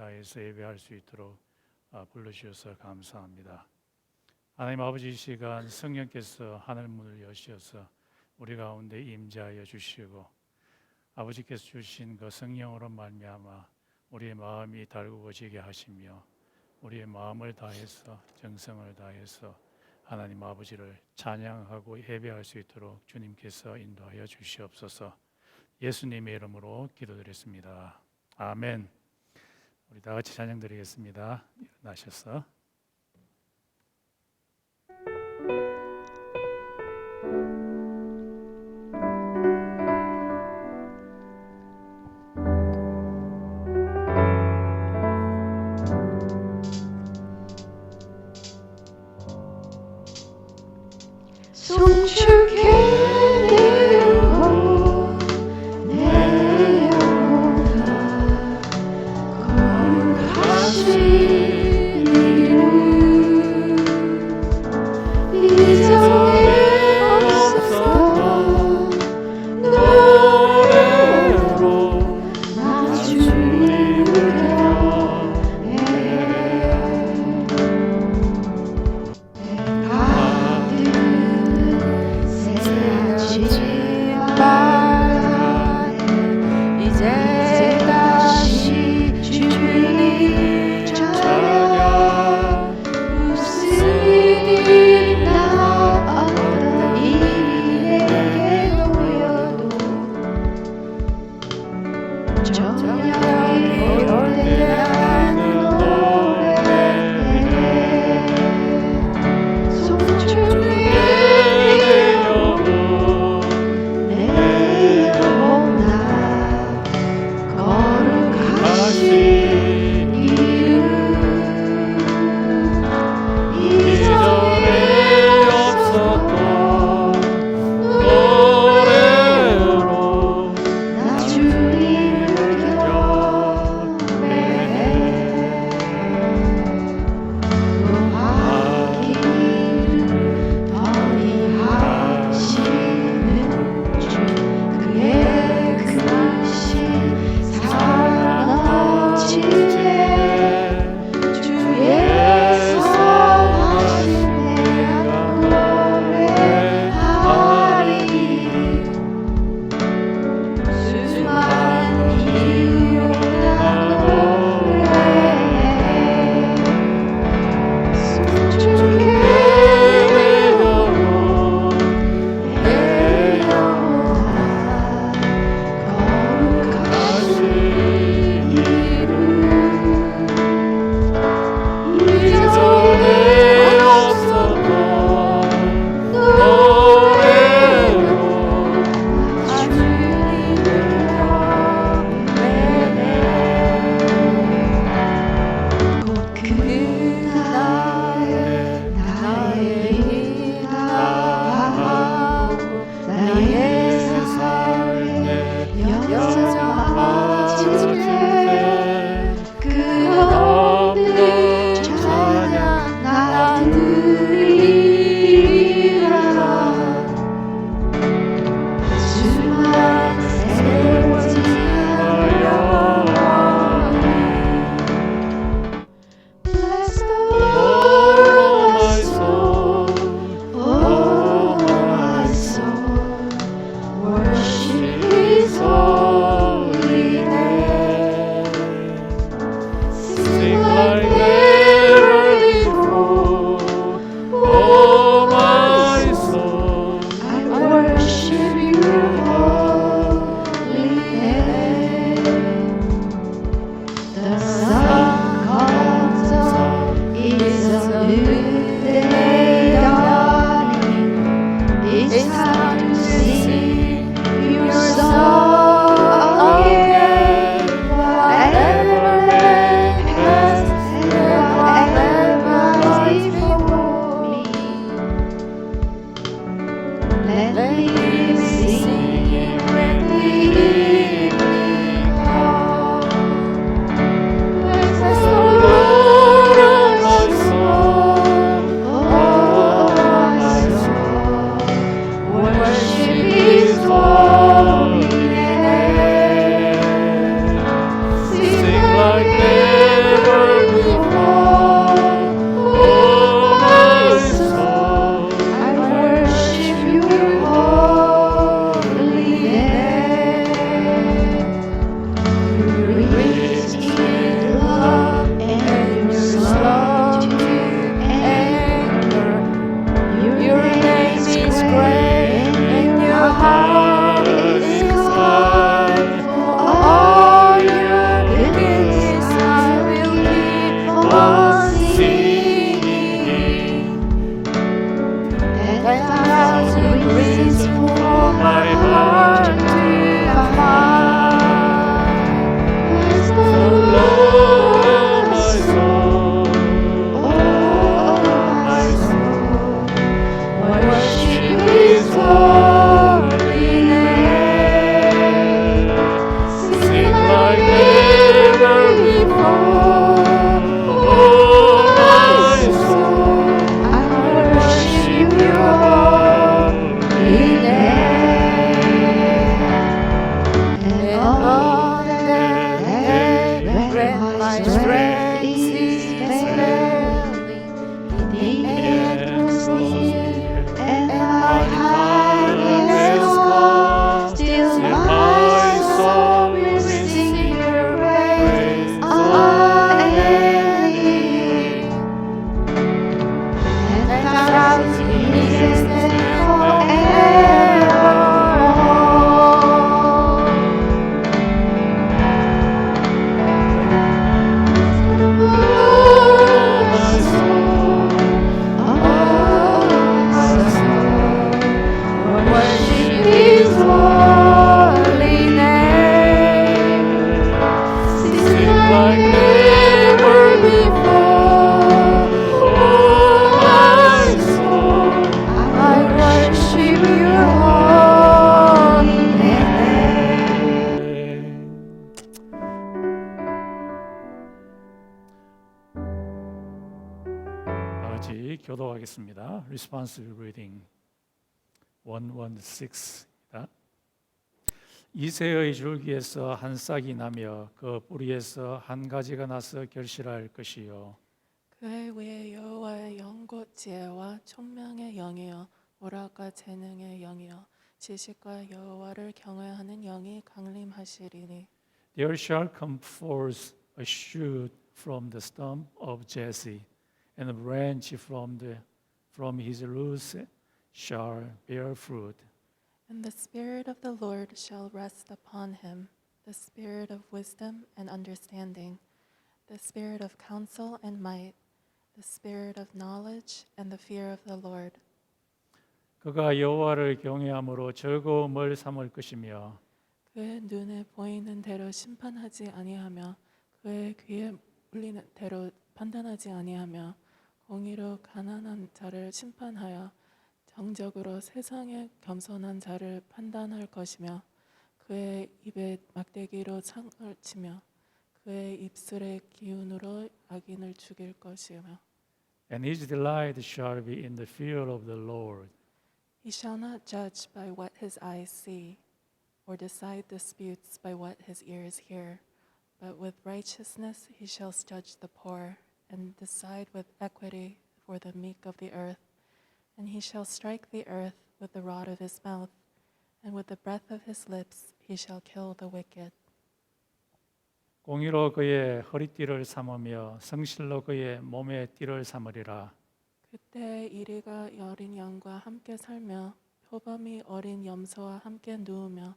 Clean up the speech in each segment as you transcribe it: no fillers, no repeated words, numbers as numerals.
다해서 예배할 수 있도록 불러주셔서 감사합니다. 하나님 아버지, 이 시간 성령께서 하늘문을 여셔서 우리 가운데 임재하여 주시고 아버지께서 주신 그 성령으로 말미암아 우리의 마음이 달구어지게 하시며 우리의 마음을 다해서 정성을 다해서 하나님 아버지를 찬양하고 예배할 수 있도록 주님께서 인도하여 주시옵소서. 예수님의 이름으로 기도드렸습니다. 아멘. 우리 다 같이 찬양 드리겠습니다. 일어나셔서 strength is failing in the end and my time is come. Still my soul will sing your praise unending. And thousands years and worship His holy name. Sing like never before. Oh, my soul, I worship Your holy name. 다 같이 교도하겠습니다. Responsive reading 116입니다. 이새의 줄기에서 한 싹이 나며 그 뿌리에서 한 가지가 나서 결실할 것이요. 그의 위에 여호와의 영 곧 지혜와 총명의 영이요 오락과 재능의 영이요 지식과 여호와를 경외하는 영이 강림하시리니. There shall come forth a shoot from the stump of Jesse, and a branch from his roots shall bear fruit. And the Spirit of the Lord shall rest upon him, the Spirit of wisdom and understanding, the Spirit of counsel and might, the Spirit of knowledge and the fear of the Lord. 그가 여호와를 경외함으로 즐거움을 삼을 것이며 그의 눈에 보이는 대로 심판하지 아니하며 그의 귀에 울리는 대로 판단하지 아니하며 공의로 가난한 자를 심판하여 정적으로 세상에 겸손한 자를 판단할 것이며 그의 입에 막대기로 창을 치며 그의 입술의 기운으로 악인을 죽일 것이며. And his delight shall be in the fear of the Lord. He shall not judge by what his eyes see, or decide disputes by what his ears hear, but with righteousness he shall judge the poor, and decide with equity for the meek of the earth. And he shall strike the earth with the rod of his mouth, and with the breath of his lips he shall kill the wicked. 공의로 그의 허리띠를 삼으며 성실로 그의 몸의 띠를 삼으리라. 그때 이리가 어린 양과 함께 살며 표범이 어린 염소와 함께 누우며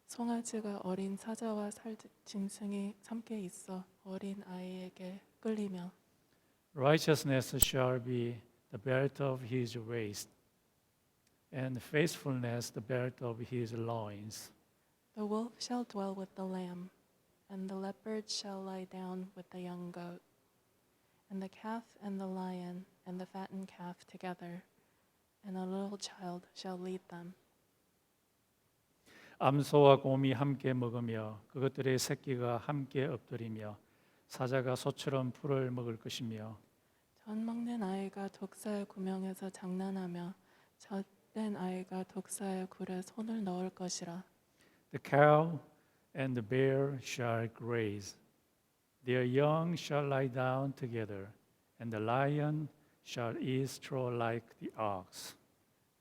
송아지가 어린 사자와 짐승이 함께 있어 어린 아이에게 끌리며. Righteousness shall be the belt of his waist, and faithfulness the belt of his loins. The wolf shall dwell with the lamb, and the leopard shall lie down with the young goat, and the calf and the lion and the fattened calf together, and a little child shall lead them. 암소와 곰이 함께 먹으며 그것들의 새끼가 함께 엎드리며 사자가 소처럼 풀을 먹을 것이며. 젖 먹는 아이가 독사의 구멍에서 장난하며 젖된 아이가 독사의 굴에 손을 넣을 것이라. The cow and the bear shall graze. Their young shall lie down together, and the lion shall eat straw like the ox.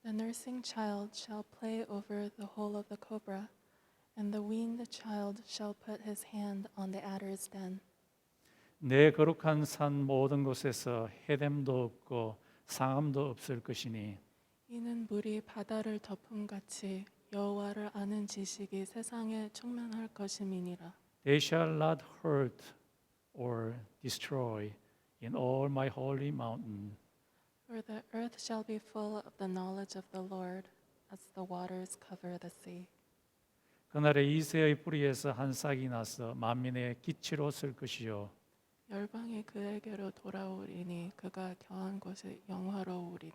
The nursing child shall play over the hole of the cobra, and the weaned child shall put his hand on the adder's den. 내 거룩한 산 모든 곳에서 해됨도 없고 상함도 없을 것이니. 이는 물이 바다를 덮음같이 여호와를 아는 지식이 세상에 충만할 것임이니라. They shall not hurt or destroy in all my holy mountain. For the earth shall be full of the knowledge of the Lord, as the waters cover the sea. 그날에 이새의 뿌리에서 한 싹이 나서 만민의 기치로 쓸 것이요. 열방이 그에게로 돌아오리니 그가 겨한 곳이 영화로우리니.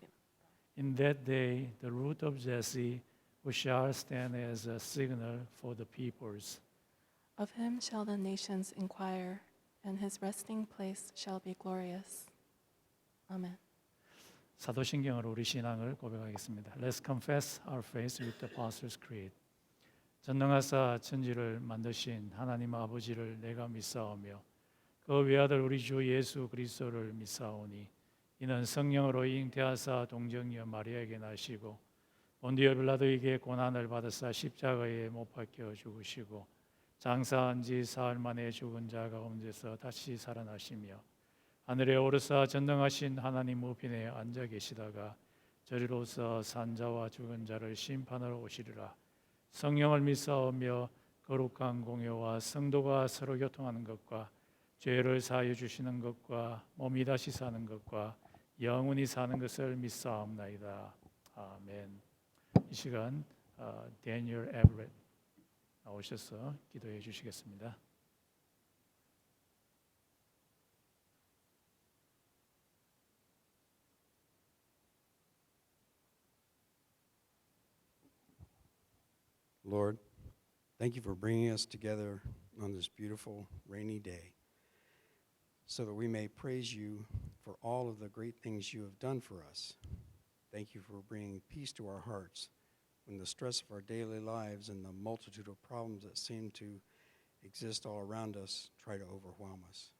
In that day the root of Jesse who shall stand as a signal for the peoples. Of him shall the nations inquire, and his resting place shall be glorious. Amen. 사도신경으로 우리 신앙을 고백하겠습니다. Let's confess our faith with the Apostles' Creed. 전능하사 천지를 만드신 하나님 아버지를 내가 믿사오며 그 외아들 우리 주 예수 그리스도를 믿사오니 이는 성령으로 잉태하사 동정녀 마리아에게 나시고 본디오 빌라도에게 고난을 받으사 십자가에 못 박혀 죽으시고 장사한 지 사흘 만에 죽은 자 가운데서 다시 살아나시며 하늘에 오르사 전능하신 하나님 우편에 앉아 계시다가 저리로서 산자와 죽은 자를 심판하러 오시리라. 성령을 믿사오며 거룩한 공효와 성도가 서로 교통하는 것과 죄를 사하여 주시는 것과 몸이 다시 사는 것과 영원히 사는 것을 믿사옵나이다. 아멘. 이 시간 데니얼 에브렛 나오셔서 기도해 주시겠습니다. Lord, thank you for bringing us together on this beautiful rainy day so that we may praise you for all of the great things you have done for us. Thank you for bringing peace to our hearts when the stress of our daily lives and the multitude of problems that seem to exist all around us try to overwhelm us.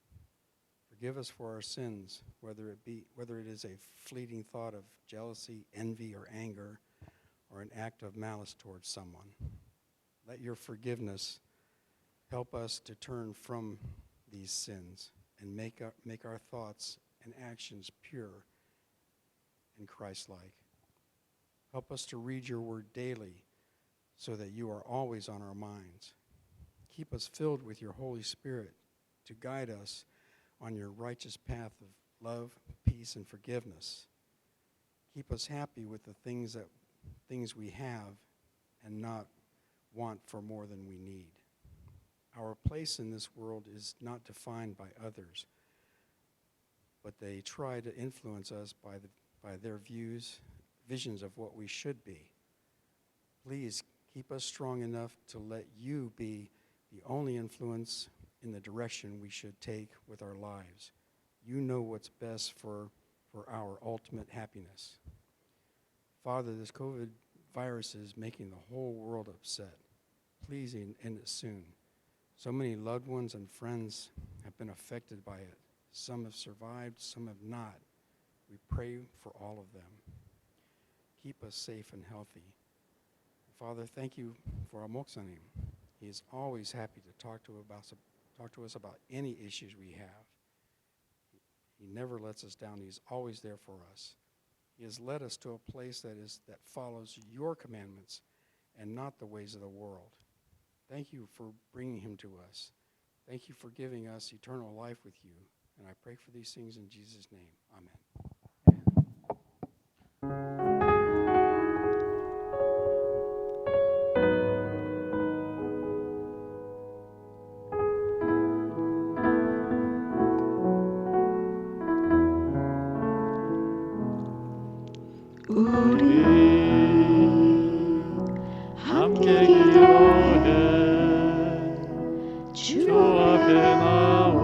Forgive us for our sins, whether it is a fleeting thought of jealousy, envy, or anger, or an act of malice towards someone. Let your forgiveness help us to turn from these sins and make our thoughts and actions pure and Christ-like. Help us to read your word daily so that you are always on our minds. Keep us filled with your Holy Spirit to guide us on your righteous path of love, peace, and forgiveness. Keep us happy with the things we have and not want for more than we need. Our place in this world is not defined by others, but they try to influence us by their visions of what we should be. Please keep us strong enough to let you be the only influence in the direction we should take with our lives. You know what's best for our ultimate happiness. Father, this COVID virus is making the whole world upset. Please end it soon. So many loved ones and friends have been affected by it. Some have survived, some have not. We pray for all of them. Keep us safe and healthy. Father, thank you for our Moksanim. He is always happy to talk to us about any issues we have. He never lets us down. He's always there for us. He has led us to a place that follows your commandments and not the ways of the world. Thank you for bringing him to us. Thank you for giving us eternal life with you. And I pray for these things in Jesus' name. Amen. 우리 함께 기도해 주 앞에 나와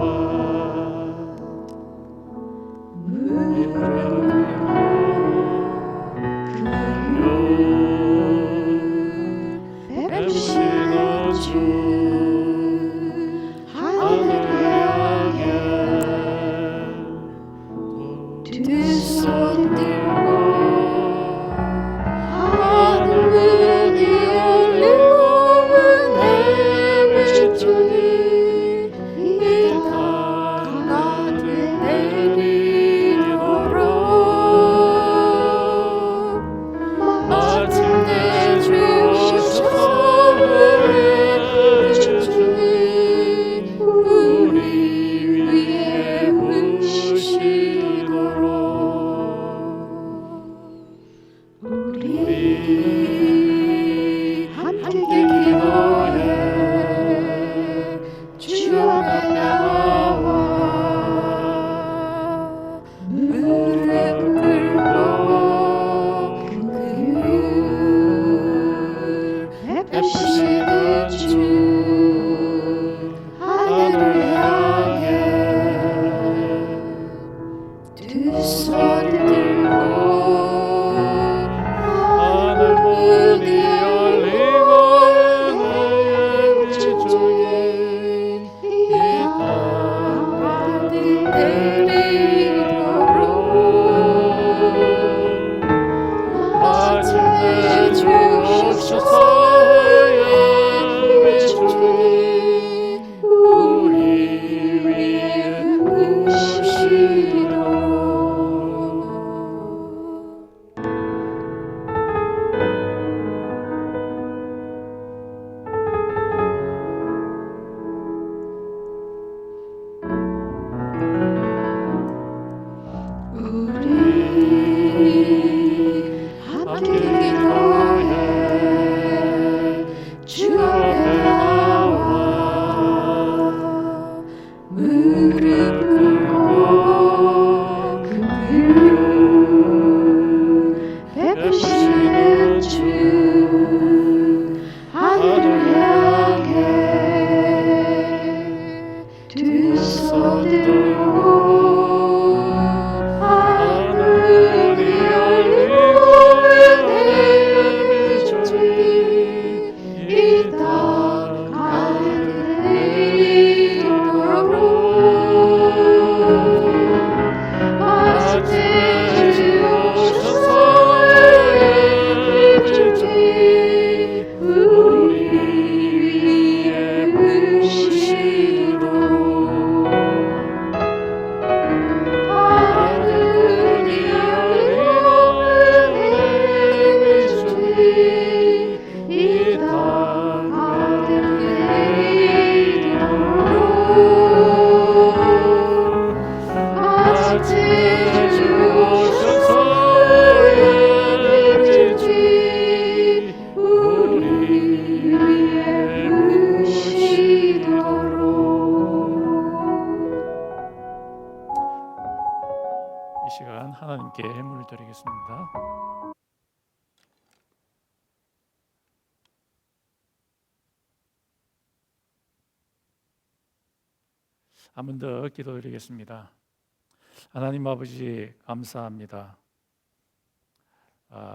무릎 꿇으며 주 하늘을 향해 두 손 들고 우리 위에 부시도록 내리도록 마침내 주옵소서. 우리 위에 오시도록. 우리 함께 기도해 주 앞에 나와 무릎 꿇고 그 불로 베푸시는 주 하늘을 향해 두 손 들고 하늘이 열리고 은혜의 빛이 이 땅 가득 내리도록 마침내 주옵소서. 빛이 우리 위에 부시도록 하늘이 열리고 은혜의 빛이 이 땅 가득 내리도록 마침내 주옵소서. 빛이 우리 위에 부시도록. 이 시간 하나님께 예물을 드리겠습니다. 한 번 더 기도드리겠습니다. 하나님 아버지 감사합니다.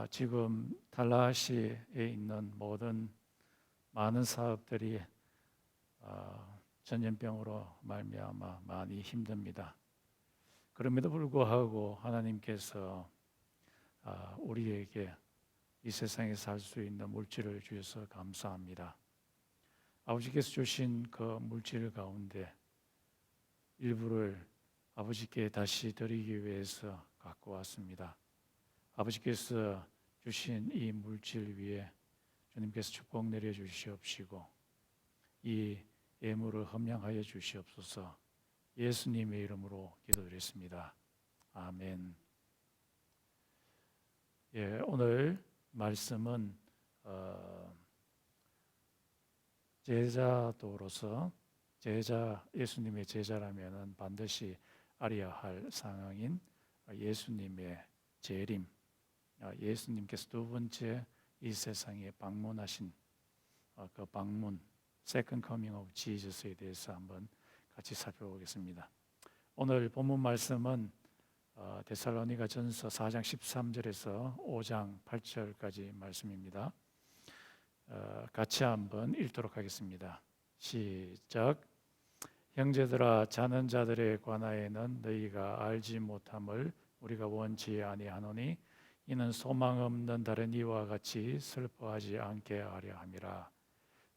지금 달라시에 있는 모든 많은 사업들이 전염병으로 말미암아 많이 힘듭니다. 그럼에도 불구하고 하나님께서 우리에게 이 세상에 살 수 있는 물질을 주셔서 감사합니다. 아버지께서 주신 그 물질 가운데 일부를 아버지께 다시 드리기 위해서 갖고 왔습니다. 아버지께서 주신 이 물질 위에 주님께서 축복 내려 주시옵시고 이 예물을 함량하여 주시옵소서. 예수님의 이름으로 기도드렸습니다. 아멘. 예, 오늘 말씀은 제자도로서 예수님의 제자라면은 반드시 알아야 할 상황인 예수님의 재림, 예수님께서 두 번째 이 세상에 방문하신 그 방문, Second Coming of Jesus에 대해서 한번 같이 살펴보겠습니다. 오늘 본문 말씀은 데살로니가전서 4장 13절에서 5장 8절까지 말씀입니다. 같이 한번 읽도록 하겠습니다. 시작. 형제들아, 자는 자들에 관하여는 너희가 알지 못함을 우리가 원치 아니하노니 이는 소망 없는 다른 이와 같이 슬퍼하지 않게 하려 함이라.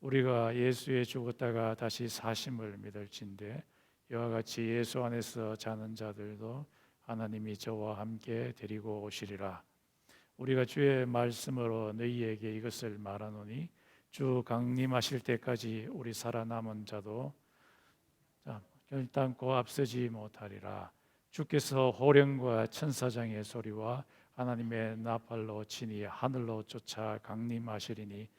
우리가 예수의 죽었다가 다시 사심을 믿을진대 이와 같이 예수 안에서 자는 자들도 하나님이 저와 함께 데리고 오시리라. 우리가 주의 말씀으로 너희에게 이것을 말하노니 주 강림하실 때까지 우리 살아남은 자도 결단코 앞서지 못하리라. 주께서 호령과 천사장의 소리와 하나님의 나팔로 치니 하늘로 쫓아 강림하시리니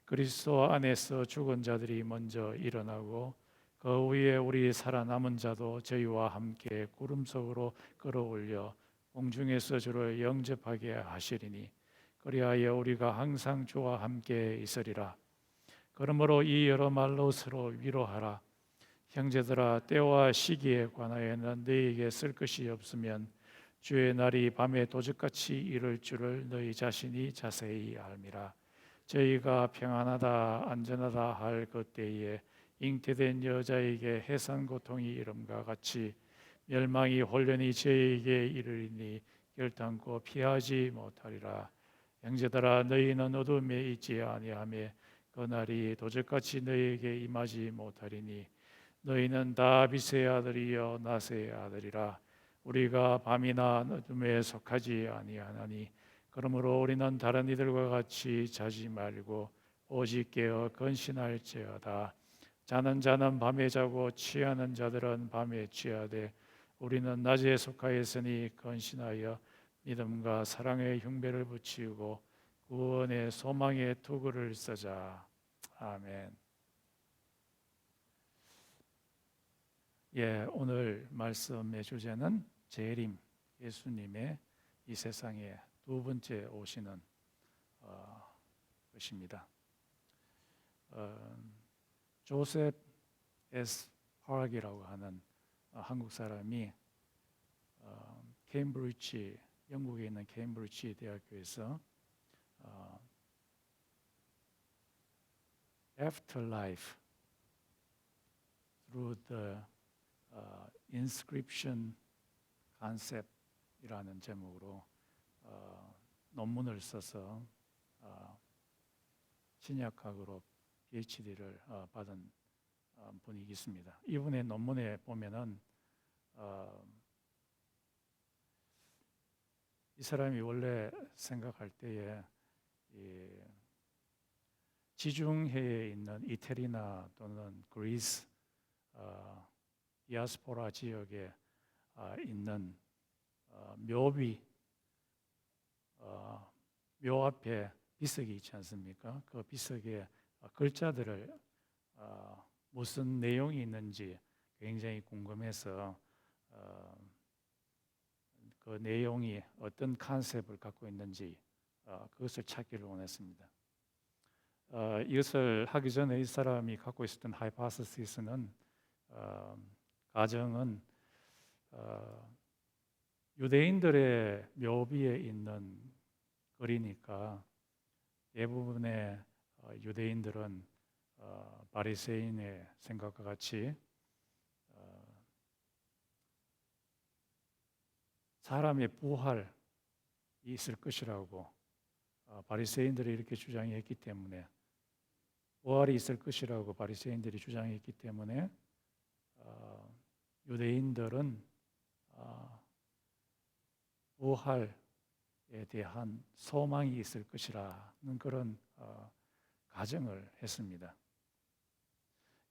그리스도 안에서 죽은 자들이 먼저 일어나고 그 위에 우리 살아남은 자도 저희와 함께 구름 속으로 끌어올려 공중에서 주를 영접하게 하시리니 그리하여 우리가 항상 주와 함께 있으리라. 그러므로 이 여러 말로 서로 위로하라. 형제들아, 때와 시기에 관하여는 너희에게 쓸 것이 없으면 주의 날이 밤에 도적같이 이를 줄을 너희 자신이 자세히 알미라. 저희가 평안하다 안전하다 할 그때에 잉태된 여자에게 해산 고통이 이름과 같이 멸망이 홀련히 저에게 이르리니 결단코 피하지 못하리라. 형제들아 너희는 어둠에 있지 아니하며 그 날이 도적같이 너희에게 임하지 못하리니 너희는 다 빛의 아들이여 낮의 아들이라. 우리가 밤이나 어둠에 속하지 아니하나니 그러므로 우리는 다른 이들과 같이 자지 말고 오직 깨어 근신할지어다. 자는 자는 밤에 자고 취하는 자들은 밤에 취하되 우리는 낮에 속하였으니 근신하여 믿음과 사랑의 흉배를 붙이고 구원의 소망의 투구를 쓰자. 아멘. 오늘 말씀의 주제는 재림, 예수님의 이 세상에 두 번째 오시는 것입니다. 조셉 S. 파락이라고 하는 한국 사람이 케임브리지, 영국에 있는 케임브리지 대학교에서 Afterlife through the inscription concept이라는 제목으로 논문을 써서 신약학으로 PhD를 받은 분이 있습니다. 이분의 논문에 보면은 이 사람이 원래 생각할 때에 이 지중해에 있는 이태리나 또는 그리스 디아스포라 지역에 있는 묘비, 묘 앞에 비석이 있지 않습니까? 그 비석에 글자들을 무슨 내용이 있는지 굉장히 궁금해서 그 내용이 어떤 컨셉을 갖고 있는지 그것을 찾기를 원했습니다. 이것을 하기 전에 이 사람이 갖고 있었던 하이포테시스는 가정은 유대인들의 묘비에 있는 글이니까 대부분의 유대인들은 바리새인의 생각과 같이 사람의 부활이 있을 것이라고 바리새인들이 이렇게 주장했기 때문에 부활이 있을 것이라고 바리새인들이 주장했기 때문에 유대인들은 부활에 대한 소망이 있을 것이라는 그런 가정을 했습니다.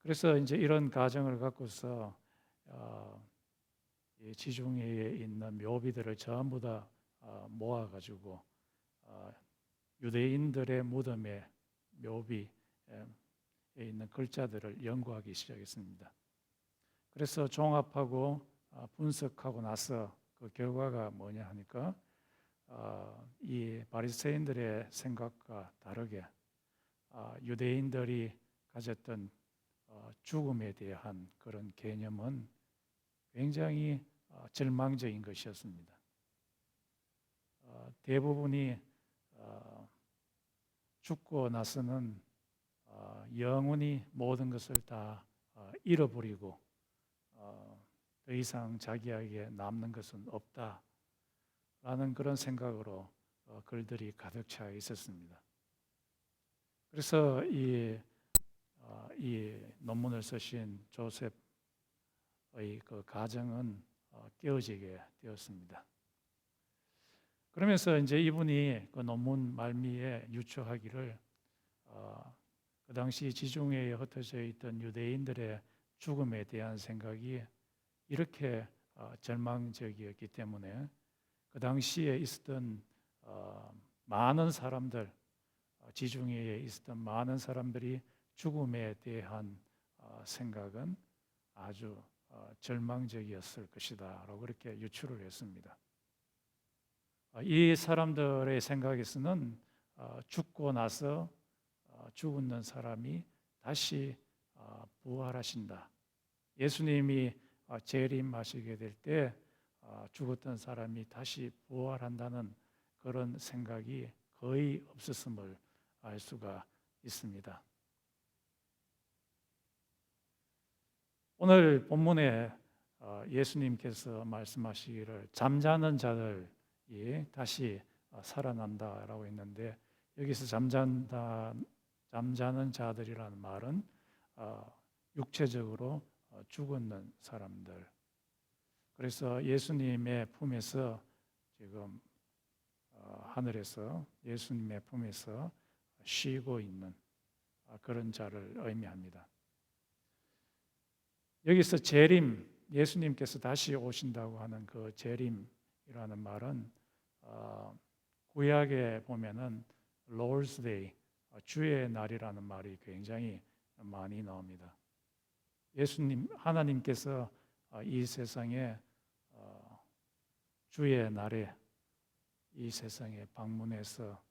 그래서 이제 이런 가정을 갖고서 이 지중해에 있는 묘비들을 전부 다 모아가지고 유대인들의 무덤의 묘비에 있는 글자들을 연구하기 시작했습니다. 그래서 종합하고 분석하고 나서 그 결과가 뭐냐 하니까 이 바리새인들의 생각과 다르게 유대인들이 가졌던 죽음에 대한 그런 개념은 굉장히 절망적인 것이었습니다. 대부분이 죽고 나서는 영원히 모든 것을 다 잃어버리고 더 이상 자기에게 남는 것은 없다라는 그런 생각으로 글들이 가득 차 있었습니다. 그래서 이 논문을 쓰신 조셉의 그 가정은 깨어지게 되었습니다. 그러면서 이제 이분이 그 논문 말미에 유추하기를 그 당시 지중해에 흩어져 있던 유대인들의 죽음에 대한 생각이 이렇게 절망적이었기 때문에 그 당시에 있었던 많은 사람들, 지중해에 있었던 많은 사람들이 죽음에 대한 생각은 아주 절망적이었을 것이다라고 그렇게 유추를 했습니다. 이 사람들의 생각에서는 죽고 나서 죽는 사람이 다시 부활하신다. 예수님이 재림하시게 될 때 죽었던 사람이 다시 부활한다는 그런 생각이 거의 없었음을 알 수가 있습니다. 오늘 본문에 예수님께서 말씀하시기를 잠자는 자들이 다시 살아난다라고 했는데 여기서 잠자는 자들이라는 말은 육체적으로 죽었는 사람들. 그래서 예수님의 품에서 지금 하늘에서 예수님의 품에서 쉬고 있는 그런 자를 의미합니다. 여기서 재림, 예수님께서 다시 오신다고 하는 그 재림이라는 말은 구약에 보면은 Lord's Day, 주의 날이라는 말이 굉장히 많이 나옵니다. 하나님께서 이 세상에 주의 날에 이 세상에 방문해서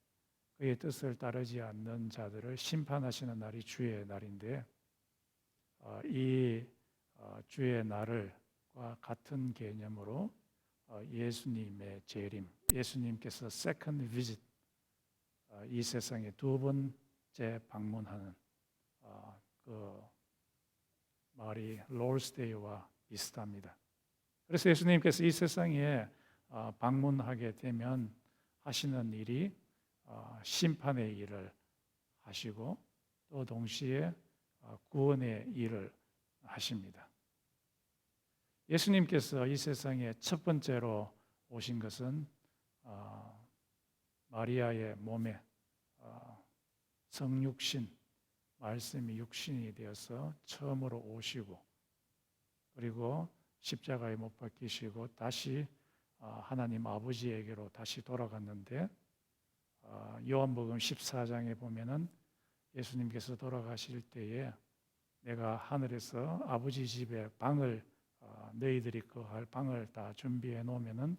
그의 뜻을 따르지 않는 자들을 심판하시는 날이 주의 날인데 이 주의 날과 같은 개념으로 예수님의 재림, 예수님께서 second visit, 이 세상에 두 번째 방문하는 그 말이 Lord's Day와 비슷합니다. 그래서 예수님께서 이 세상에 방문하게 되면 하시는 일이 심판의 일을 하시고 또 동시에 구원의 일을 하십니다. 예수님께서 이 세상에 첫 번째로 오신 것은 마리아의 몸에 성육신, 말씀이 육신이 되어서 처음으로 오시고 그리고 십자가에 못 박히시고 다시 하나님 아버지에게로 다시 돌아갔는데 요한복음 14장에 보면은 예수님께서 돌아가실 때에 내가 하늘에서 아버지 집에 방을 너희들이 거할 방을 다 준비해 놓으면은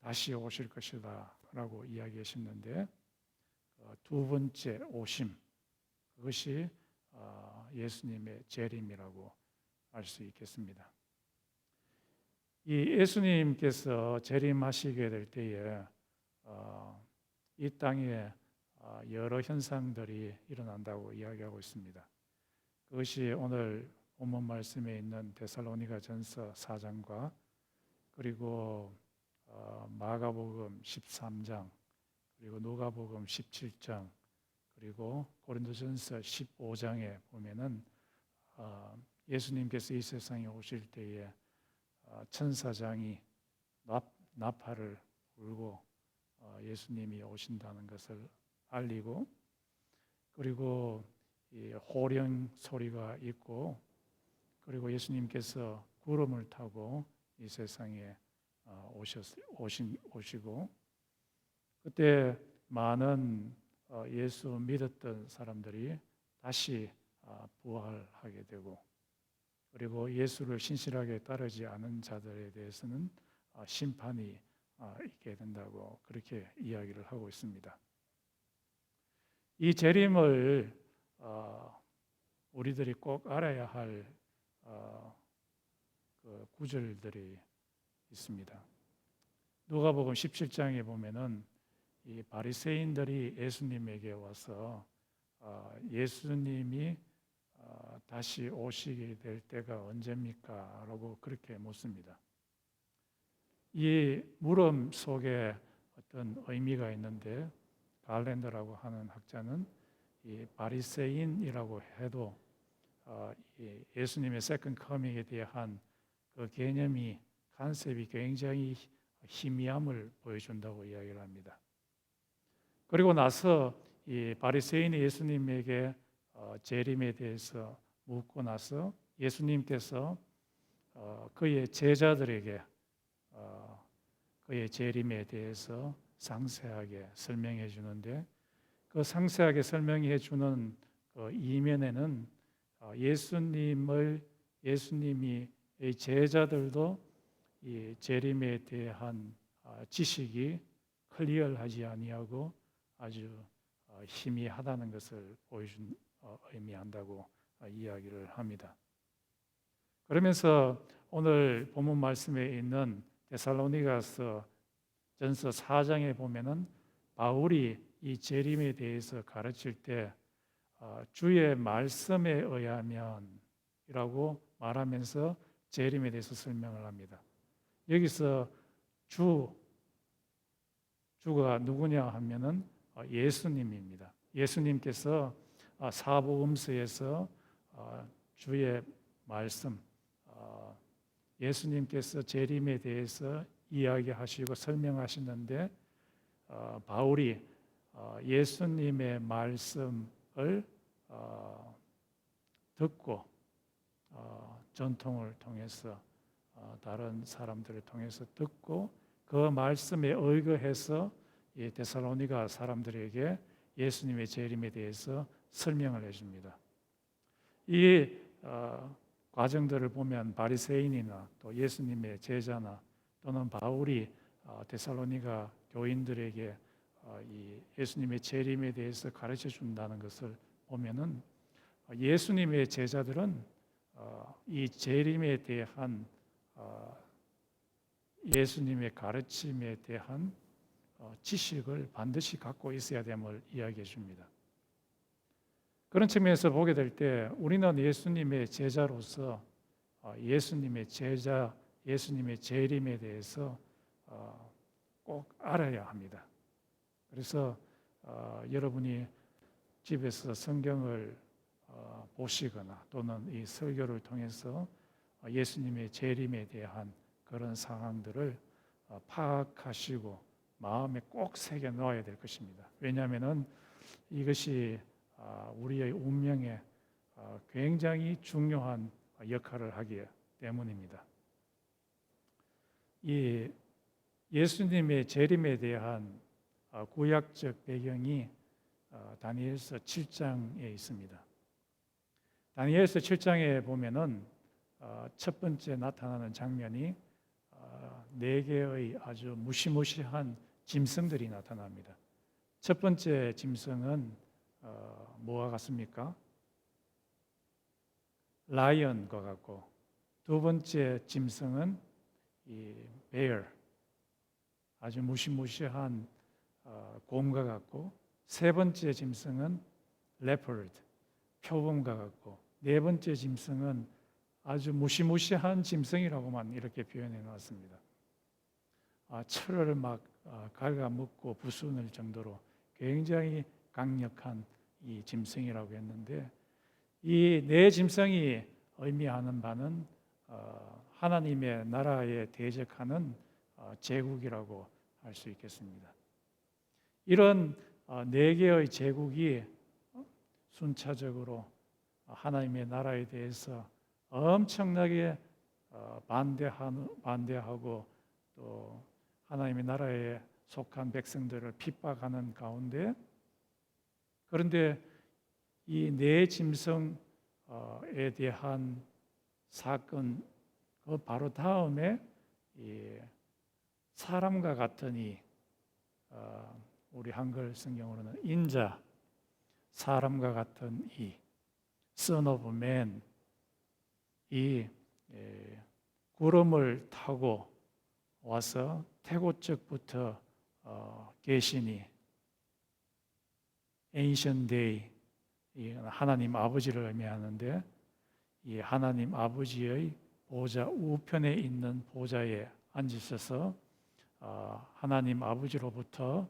다시 오실 것이다 라고 이야기하셨는데 두 번째 오심, 그것이 예수님의 재림이라고 할 수 있겠습니다. 이 예수님께서 재림하시게 될 때에 이 땅에 여러 현상들이 일어난다고 이야기하고 있습니다. 그것이 오늘 본문 말씀에 있는 데살로니가전서 4장과 그리고 마가복음 13장 그리고 누가복음 17장 그리고 고린도전서 15장에 보면은 예수님께서 이 세상에 오실 때에 천사장이 나팔을 불고 예수님이 오신다는 것을 알리고 그리고 이 호령 소리가 있고 그리고 예수님께서 구름을 타고 이 세상에 오시고 그때 많은 예수 믿었던 사람들이 다시 부활하게 되고 그리고 예수를 신실하게 따르지 않은 자들에 대해서는 심판이 있게 된다고 그렇게 이야기를 하고 있습니다. 이 재림을 우리들이 꼭 알아야 할 그 구절들이 있습니다. 누가복음 17장에 보면은 이 바리새인들이 예수님에게 와서 예수님이 다시 오시게 될 때가 언제입니까? 라고 그렇게 묻습니다. 이 물음 속에 어떤 의미가 있는데 갈렌더라고 하는 학자는 이 바리새인이라고 해도 예수님의 세컨드 커밍에 대한 그 개념이 컨셉이 굉장히 희미함을 보여준다고 이야기를 합니다. 그리고 나서 이 바리새인이 예수님에게 재림에 대해서 묻고 나서 예수님께서 그의 제자들에게 그의 재림에 대해서 상세하게 설명해 주는데 그 상세하게 설명해 주는 그 이면에는 예수님이 이 제자들도 이 재림에 대한 지식이 클리어하지 아니하고 아주 희미하다는 것을 의미한다고 이야기를 합니다. 그러면서 오늘 본문 말씀에 있는 데살로니가서 전서 4장에 보면은 바울이 이 재림에 대해서 가르칠 때 주의 말씀에 의하면이라고 말하면서 재림에 대해서 설명을 합니다. 여기서 주가 누구냐 하면은 예수님입니다. 예수님께서 사복음서에서 주의 말씀, 예수님께서 재림에 대해서 이야기하시고 설명하시는데 바울이 예수님의 말씀을 듣고 전통을 통해서 다른 사람들을 통해서 듣고 그 말씀에 의거해서 이 데살로니가 사람들에게 예수님의 재림에 대해서 설명을 해줍니다. 이 과정들을 보면 바리새인이나 또 예수님의 제자나 또는 바울이 데살로니가 교인들에게 이 예수님의 재림에 대해서 가르쳐 준다는 것을 보면은 예수님의 제자들은 이 재림에 대한 예수님의 가르침에 대한 지식을 반드시 갖고 있어야 됨을 이야기해 줍니다. 그런 측면에서 보게 될 때 우리는 예수님의 제자로서 예수님의 제자, 예수님의 재림에 대해서 꼭 알아야 합니다. 그래서 여러분이 집에서 성경을 보시거나 또는 이 설교를 통해서 예수님의 재림에 대한 그런 상황들을 파악하시고 마음에 꼭 새겨 넣어야 될 것입니다. 왜냐하면은 이것이 우리의 운명에 굉장히 중요한 역할을 하기 때문입니다. 이 예수님의 재림에 대한 구약적 배경이 다니엘서 7장에 있습니다. 다니엘서 7장에 보면은 첫 번째 나타나는 장면이 네 개의 아주 무시무시한 짐승들이 나타납니다. 첫 번째 짐승은 뭐와 같습니까? 라이언과 같고, 두 번째 짐승은 이 베어, 아주 무시무시한 곰과 같고, 세 번째 짐승은 레퍼드, 표범과 같고, 네 번째 짐승은 아주 무시무시한 짐승이라고만 이렇게 표현해 놨습니다. 철을 막 갉아먹고 부수는 정도로 굉장히 강력한 이 짐승이라고 했는데, 이 네 짐승이 의미하는 바는 하나님의 나라에 대적하는 제국이라고 할 수 있겠습니다. 이런 네 개의 제국이 순차적으로 하나님의 나라에 대해서 엄청나게 반대하고 또 하나님의 나라에 속한 백성들을 핍박하는 가운데, 그런데 이 네 짐승에 대한 사건 그 바로 다음에 이 사람과 같은 이 우리 한글 성경으로는 인자, 사람과 같은 이 Son of Man, 이 구름을 타고 와서 태고적부터 계시니 Ancient Day, 이 하나님 아버지를 의미하는데, 이 하나님 아버지의 보좌 우편에 있는 보좌에 앉으셔서 하나님 아버지로부터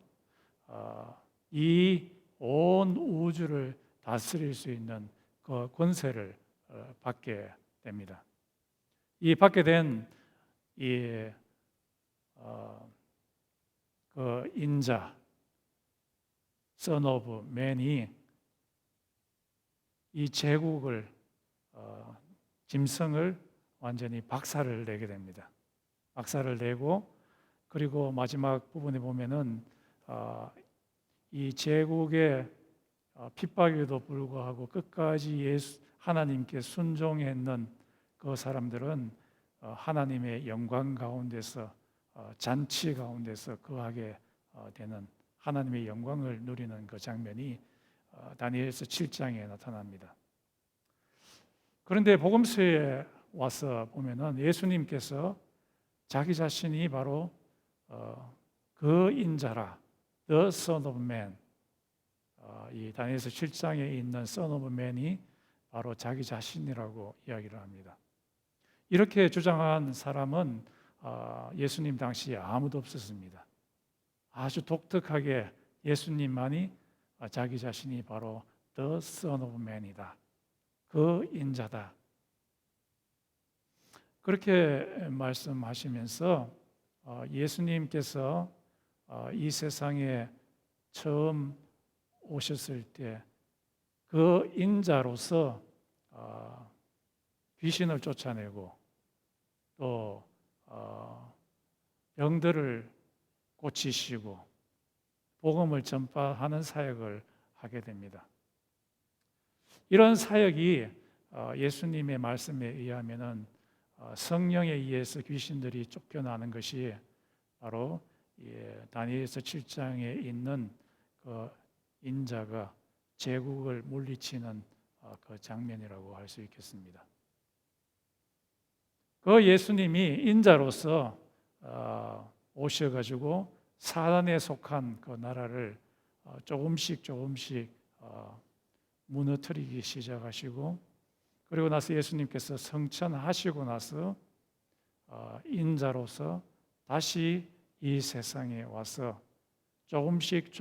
이 온 우주를 다스릴 수 있는 그 권세를 받게 됩니다. 이 받게 된 이 그 인자, Son of Man이 이 제국을 짐승을 완전히 박살을 내게 됩니다. 박살을 내고, 그리고 마지막 부분에 보면은 이 제국의 핍박에도 불구하고 끝까지 하나님께 순종했는 그 사람들은 하나님의 영광 가운데서 잔치 가운데서 거하게 되는 하나님의 영광을 누리는 그 장면이 다니엘서 7장에 나타납니다. 그런데 복음서에 와서 보면은 예수님께서 자기 자신이 바로 그 인자라, The Son of Man, 이 다니엘서 7장에 있는 Son of Man이 바로 자기 자신이라고 이야기를 합니다. 이렇게 주장한 사람은 예수님 당시에 아무도 없었습니다. 아주 독특하게 예수님만이 자기 자신이 바로 The Son of Man이다, 그 인자다, 그렇게 말씀하시면서 예수님께서 이 세상에 처음 오셨을 때 그 인자로서 귀신을 쫓아내고 또 병들을 고치시고 복음을 전파하는 사역을 하게 됩니다. 이런 사역이 예수님의 말씀에 의하면은 성령에 의해서 귀신들이 쫓겨나는 것이 바로 다니엘서 7장에 있는 그 인자가 제국을 물리치는 그 장면이라고 할 수 있겠습니다. 그 예수님이 인자로서 오셔가지고 사단에 속한 그 나라를 조금씩 무너뜨리기 시작하시고, 그리고 나서 예수님께서 성천하시고 나서 인자로서 다시 이 세상에 와서 조금씩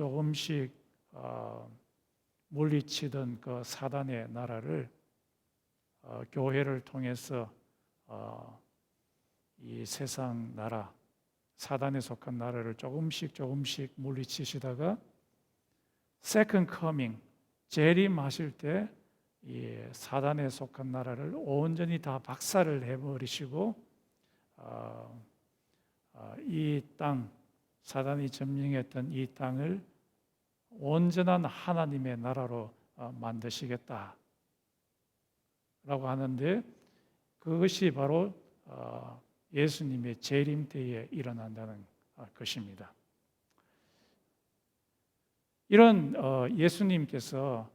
물리치던 그 사단의 나라를 교회를 통해서 이 세상 나라, 사단에 속한 나라를 조금씩 물리치시다가 세컨드 커밍, 재림하실 때 이 사단에 속한 나라를 온전히 다 박살을 해버리시고 이 땅, 사단이 점령했던 이 땅을 온전한 하나님의 나라로 만드시겠다라고 하는데, 그것이 바로 예수님의 재림 때에 일어난다는 것입니다. 이런 예수님께서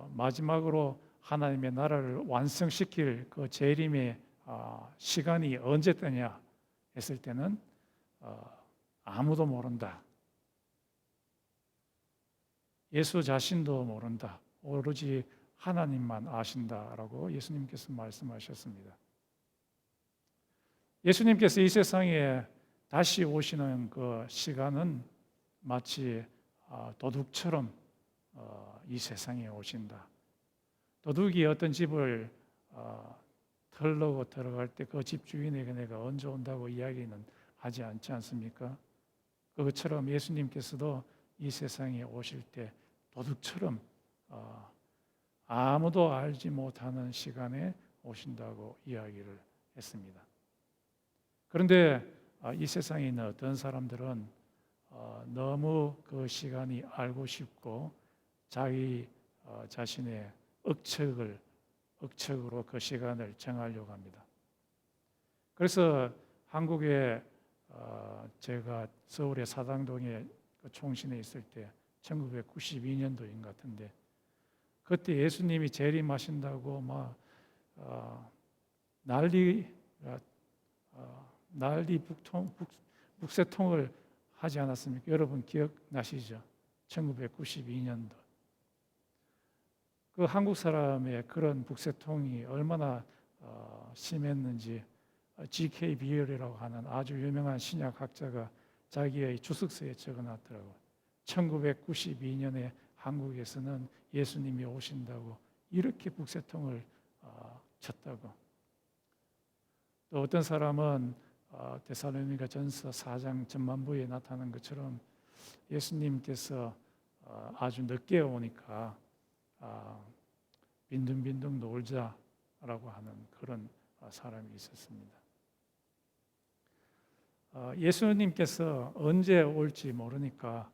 마지막으로 하나님의 나라를 완성시킬 그 재림의 시간이 언제 때냐 했을 때는 아무도 모른다. 예수 자신도 모른다. 오로지 하나님만 아신다라고 예수님께서 말씀하셨습니다. 예수님께서 이 세상에 다시 오시는 그 시간은 마치 도둑처럼 이 세상에 오신다. 도둑이 어떤 집을 털려고 들어갈 때 그 집 주인에게 내가 언제 온다고 이야기는 하지 않지 않습니까? 그것처럼 예수님께서도 이 세상에 오실 때 도둑처럼 아무도 알지 못하는 시간에 오신다고 이야기를 했습니다. 그런데 이 세상에 있는 어떤 사람들은 너무 그 시간이 알고 싶고 자기 자신의 억측으로 그 시간을 정하려고 합니다. 그래서 한국에 제가 서울의 사당동에 그 총신에 있을 때 1992년도인 것 같은데, 그때 예수님이 재림하신다고 막 난리 북새통을 하지 않았습니까? 여러분 기억나시죠? 1992년도. 그 한국 사람의 그런 북새통이 얼마나 심했는지 G.K. 비얼이라고 하는 아주 유명한 신약학자가 자기의 주석서에 적어놨더라고요. 1992년에 한국에서는 예수님이 오신다고 이렇게 북새통을 쳤다고. 또 어떤 사람은 데살로니가 전서 4장 전반부에 나타난 것처럼 예수님께서 아주 늦게 오니까 빈둥빈둥 놀자라고 하는 그런 사람이 있었습니다. 예수님께서 언제 올지 모르니까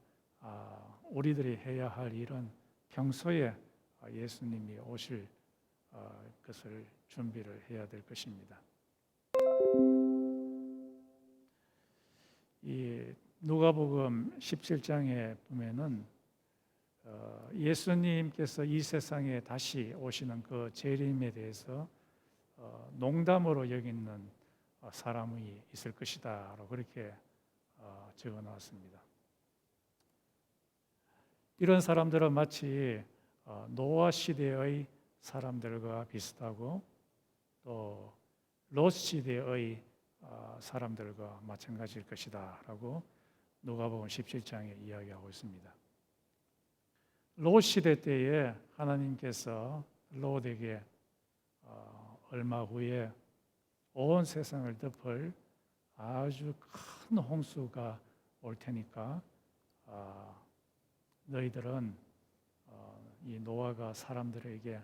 우리들이 해야 할 일은 평소에 예수님이 오실 것을 준비를 해야 될 것입니다. 이 누가복음 17장에 보면은 예수님께서 이 세상에 다시 오시는 그 재림에 대해서 농담으로 여기는 사람이 있을 것이다라고 그렇게 적어 놨습니다. 이런 사람들은 마치 노아 시대의 사람들과 비슷하고 또 롯 시대의 사람들과 마찬가지일 것이다라고 누가복음 17장에 이야기하고 있습니다. 롯 시대 때에 하나님께서 롯에게 얼마 후에 온 세상을 덮을 아주 큰 홍수가 올 테니까 너희들은 이 노아가 사람들에게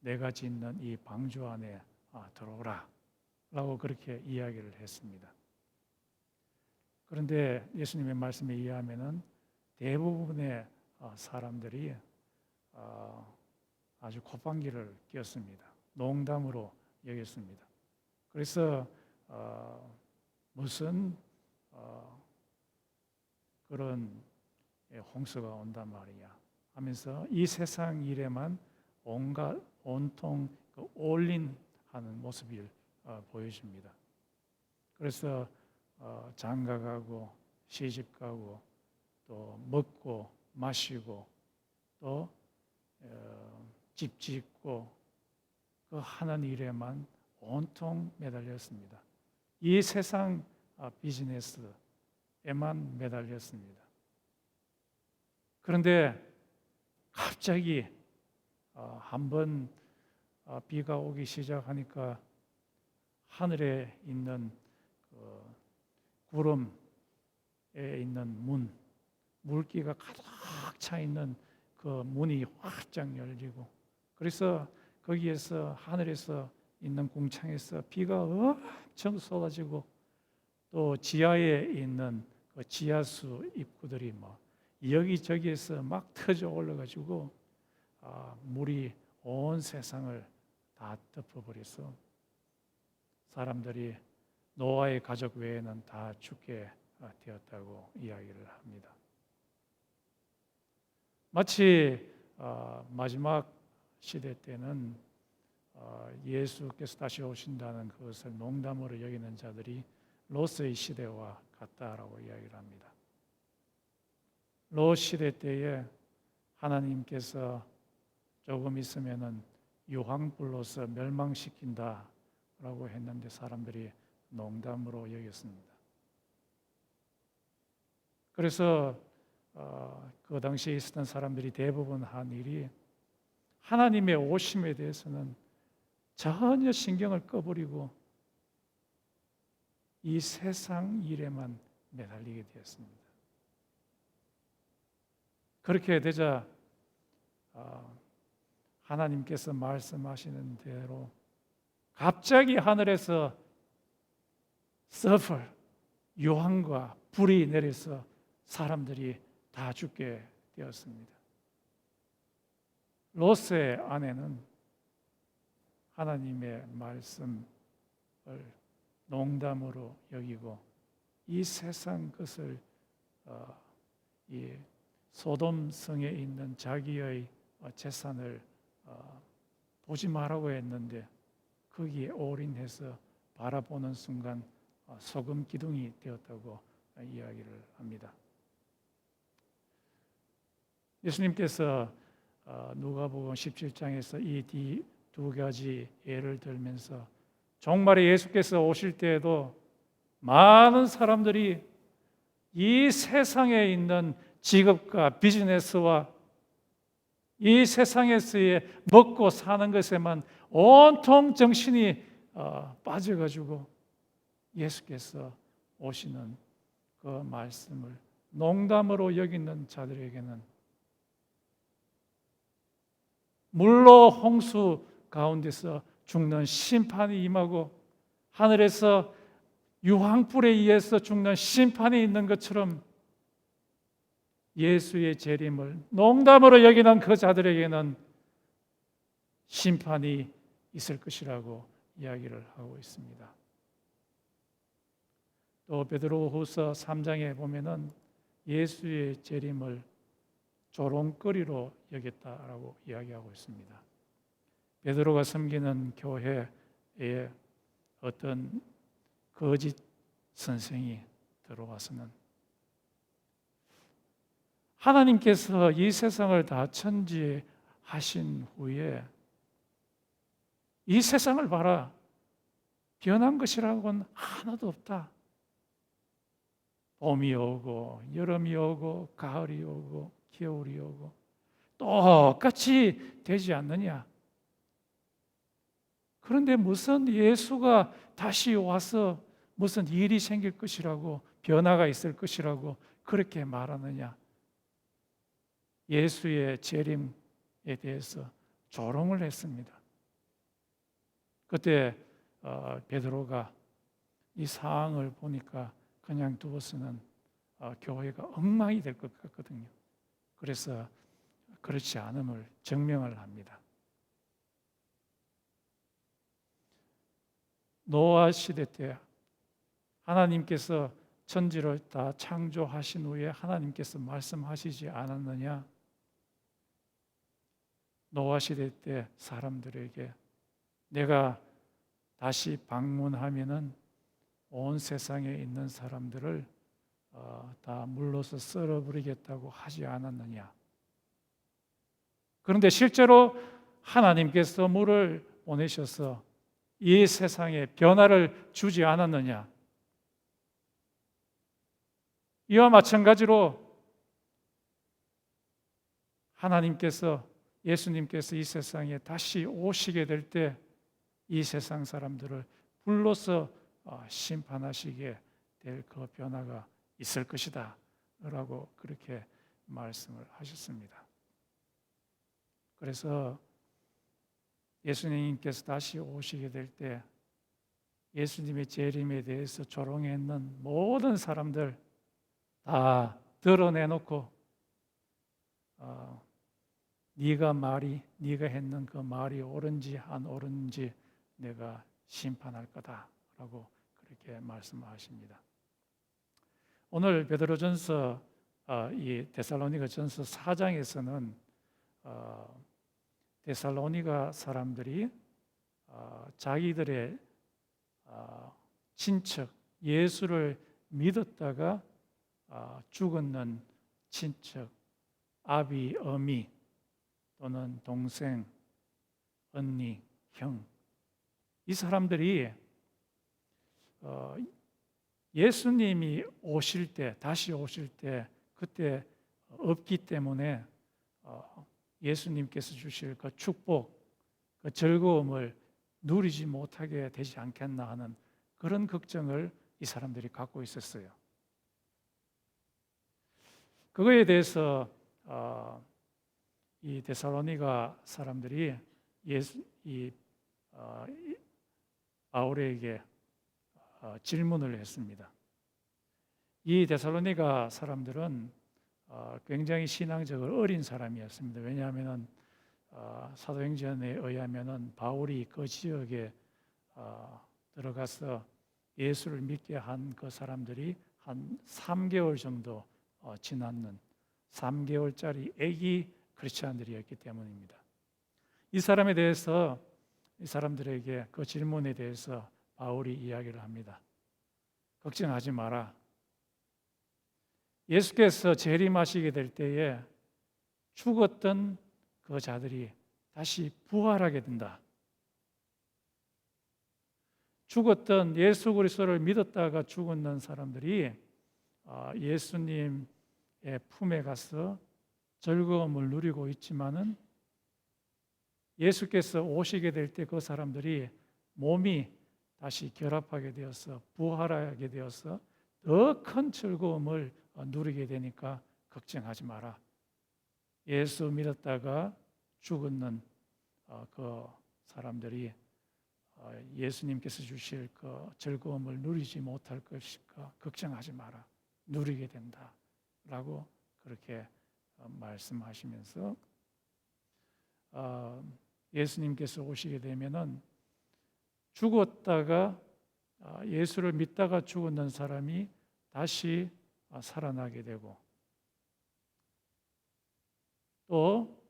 내가 짓는 이 방주 안에 들어오라 라고 그렇게 이야기를 했습니다. 그런데 예수님의 말씀에 의하면은 대부분의 사람들이 아주 콧방귀를 뀌었습니다. 농담으로 여겼습니다. 그래서 무슨 그런 홍수가 온단 말이야 하면서 이 세상 일에만 온통 올인하는 모습을 보여줍니다. 그래서 장가가고 시집가고 또 먹고 마시고 또 집 짓고 그 하는 일에만 온통 매달렸습니다. 이 세상 비즈니스에만 매달렸습니다. 그런데 갑자기 한번 비가 오기 시작하니까 하늘에 있는 구름에 있는 물기가 가득 차 있는 그 문이 활짝 열리고, 그래서 거기에서 하늘에서 있는 궁창에서 비가 엄청 쏟아지고, 또 지하에 있는 그 지하수 입구들이 막 여기저기에서 막 터져 올라가지고 물이 온 세상을 다 덮어버려서 사람들이 노아의 가족 외에는 다 죽게 되었다고 이야기를 합니다. 마치 마지막 시대 때는 예수께서 다시 오신다는 그것을 농담으로 여기는 자들이 롯의 시대와 같다라고 이야기를 합니다. 롯 시대 때에 하나님께서 조금 있으면은 유황불로서 멸망시킨다라고 했는데 사람들이 농담으로 여겼습니다. 그래서 그 당시에 있었던 사람들이 대부분 한 일이 하나님의 오심에 대해서는 전혀 신경을 꺼버리고 이 세상 일에만 매달리게 되었습니다. 그렇게 되자 하나님께서 말씀하시는 대로 갑자기 하늘에서 sulfur, 유황과 불이 내려서 사람들이 다 죽게 되었습니다. 롯의 아내는 하나님의 말씀을 농담으로 여기고 이 세상 것을 이 소돔 성에 있는 자기의 재산을 보지 말라고 했는데 거기에 올인해서 바라보는 순간 소금 기둥이 되었다고 이야기를 합니다. 예수님께서 누가복음 17장에서 이 두 가지 예를 들면서 정말에 예수께서 오실 때에도 많은 사람들이 이 세상에 있는 직업과 비즈니스와 이 세상에서의 먹고 사는 것에만 온통 정신이 빠져가지고 예수께서 오시는 그 말씀을 농담으로 여기는 자들에게는 물로 홍수 가운데서 죽는 심판이 임하고 하늘에서 유황불에 의해서 죽는 심판이 있는 것처럼 예수의 재림을 농담으로 여기는 그 자들에게는 심판이 있을 것이라고 이야기를 하고 있습니다. 또 베드로후서 3장에 보면은 예수의 재림을 조롱거리로 여겼다라고 이야기하고 있습니다. 베드로가 섬기는 교회에 어떤 거짓 선생이 들어와서는 하나님께서 이 세상을 다 천지하신 후에 이 세상을 봐라, 변한 것이라고는 하나도 없다. 봄이 오고 여름이 오고 가을이 오고 겨울이 오고 똑같이 되지 않느냐. 그런데 무슨 예수가 다시 와서 무슨 일이 생길 것이라고, 변화가 있을 것이라고 그렇게 말하느냐. 예수의 재림에 대해서 조롱을 했습니다. 그때 베드로가 이 상황을 보니까 그냥 두어서는 교회가 엉망이 될 것 같거든요. 그래서 그렇지 않음을 증명을 합니다. 노아 시대 때 하나님께서 천지를 다 창조하신 후에 하나님께서 말씀하시지 않았느냐? 노아 시대 때 사람들에게 내가 다시 방문하면은 온 세상에 있는 사람들을 다 물러서 썰어버리겠다고 하지 않았느냐? 그런데 실제로 하나님께서 물을 보내셔서 이 세상에 변화를 주지 않았느냐? 이와 마찬가지로 하나님께서, 예수님께서 이 세상에 다시 오시게 될 때 이 세상 사람들을 불러서 심판하시게 될 그 변화가 있을 것이다 라고 그렇게 말씀을 하셨습니다. 그래서 예수님께서 다시 오시게 될 때 예수님의 재림에 대해서 조롱했는 모든 사람들 다 드러내놓고 네가 했는 그 말이 옳은지 안 옳은지 내가 심판할 거다라고 그렇게 말씀하십니다. 오늘 베드로전서 이 데살로니가전서 4장에서는 데살로니가 사람들이 자기들의 친척 예수를 믿었다가 죽었는 친척 아비, 어미 또는 동생, 언니, 형, 이 사람들이 예수님이 오실 때, 다시 오실 때 그때 없기 때문에 예수님께서 주실 그 축복, 그 즐거움을 누리지 못하게 되지 않겠나 하는 그런 걱정을 이 사람들이 갖고 있었어요. 그거에 대해서 이 데살로니가 사람들이 바울에게 질문을 했습니다. 이 데살로니가 사람들은 굉장히 신앙적으로 어린 사람이었습니다. 왜냐하면 사도행전에 의하면 바울이 그 지역에 들어가서 예수를 믿게 한 그 사람들이 한 3개월 정도 지났는 3개월짜리 아기 크리스찬들이었기 때문입니다. 이 사람에 대해서 이 사람들에게 그 질문에 대해서 바울이 이야기를 합니다. 걱정하지 마라. 예수께서 재림하시게 될 때에 죽었던 그 자들이 다시 부활하게 된다. 죽었던 예수 그리스도를 믿었다가 죽었는 사람들이 예수님의 품에 가서 즐거움을 누리고 있지만은 예수께서 오시게 될 때 그 사람들이 몸이 다시 결합하게 되어서 부활하게 되어서 더 큰 즐거움을 누리게 되니까 걱정하지 마라. 예수 믿었다가 죽었는 그 사람들이 예수님께서 주실 그 즐거움을 누리지 못할 것이니까 걱정하지 마라. 누리게 된다라고 그렇게 말씀하시면서 예수님께서 오시게 되면은 죽었다가 예수를 믿다가 죽었는 사람이 다시 살아나게 되고 또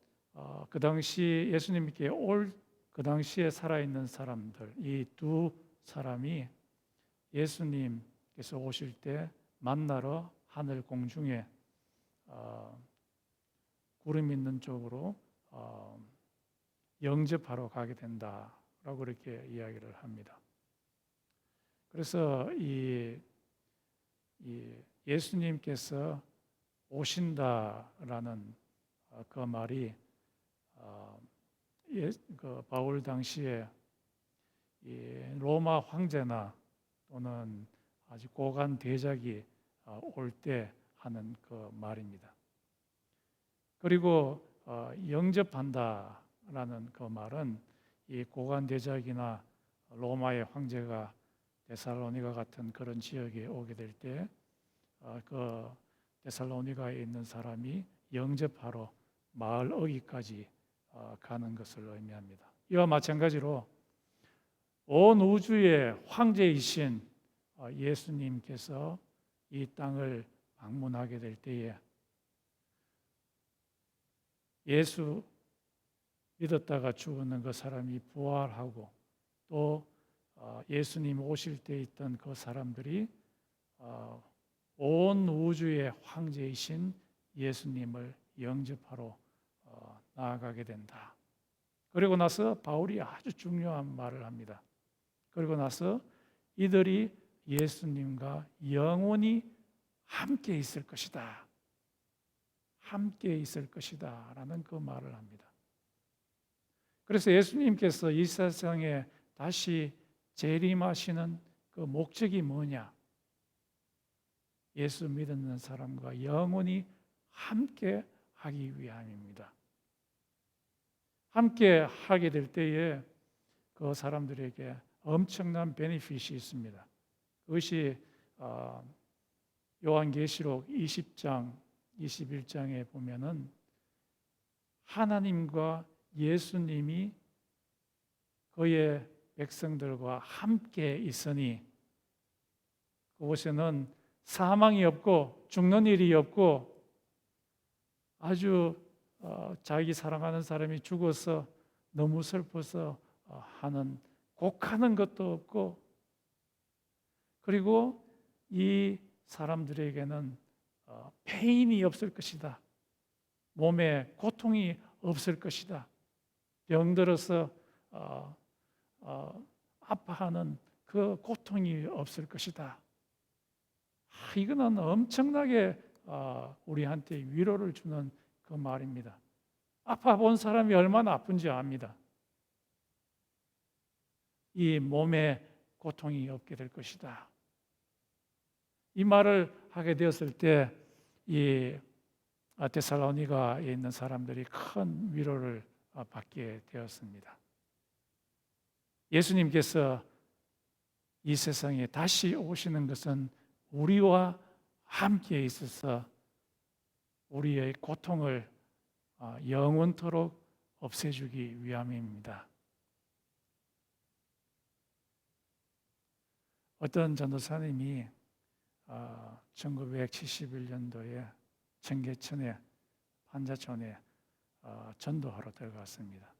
그 당시 예수님께 올 그 당시에 살아있는 사람들 이 두 사람이 예수님께서 오실 때 만나러 하늘 공중에 구름 있는 쪽으로 영접하러 가게 된다라고 그렇게 이야기를 합니다. 그래서 예수님께서 오신다라는 그 말이 그 바울 당시에 이 로마 황제나 또는 아주 고관 대작이 올 때 하는 그 말입니다. 그리고 영접한다라는 그 말은 이 고관 대작이나 로마의 황제가 데살로니가 같은 그런 지역에 오게 될 때 그 데살로니가에 있는 사람이 영접하러 마을 어귀까지 가는 것을 의미합니다. 이와 마찬가지로 온 우주의 황제이신 예수님께서 이 땅을 방문하게 될 때에 예수 믿었다가 죽었는 그 사람이 부활하고 또 예수님 오실 때 있던 그 사람들이 온 우주의 황제이신 예수님을 영접하러 나아가게 된다. 그리고 나서 바울이 아주 중요한 말을 합니다. 그리고 나서 이들이 예수님과 영원히 함께 있을 것이다. 함께 있을 것이다 라는 그 말을 합니다. 그래서 예수님께서 이 세상에 다시 재림하시는 그 목적이 뭐냐? 예수 믿는 사람과 영원히 함께 하기 위함입니다. 함께 하게 될 때에 그 사람들에게 엄청난 베네핏이 있습니다. 그것이 요한계시록 20장, 21장에 보면은 하나님과 예수님이 그의 백성들과 함께 있으니 그곳에는 사망이 없고 죽는 일이 없고 아주 자기 사랑하는 사람이 죽어서 너무 슬퍼서 하는 곡하는 것도 없고 그리고 이 사람들에게는 페인이 없을 것이다. 몸에 고통이 없을 것이다. 병들어서 아파하는 그 고통이 없을 것이다. 이거는 엄청나게 우리한테 위로를 주는 그 말입니다. 아파 본 사람이 얼마나 아픈지 압니다. 이 몸에 고통이 없게 될 것이다. 이 말을 하게 되었을 때 이 데살로니가에 있는 사람들이 큰 위로를 받게 되었습니다. 예수님께서 이 세상에 다시 오시는 것은 우리와 함께 있어서 우리의 고통을 영원토록 없애주기 위함입니다. 어떤 전도사님이 1971년도에 청계천에 판자촌에 전도하러 들어갔습니다.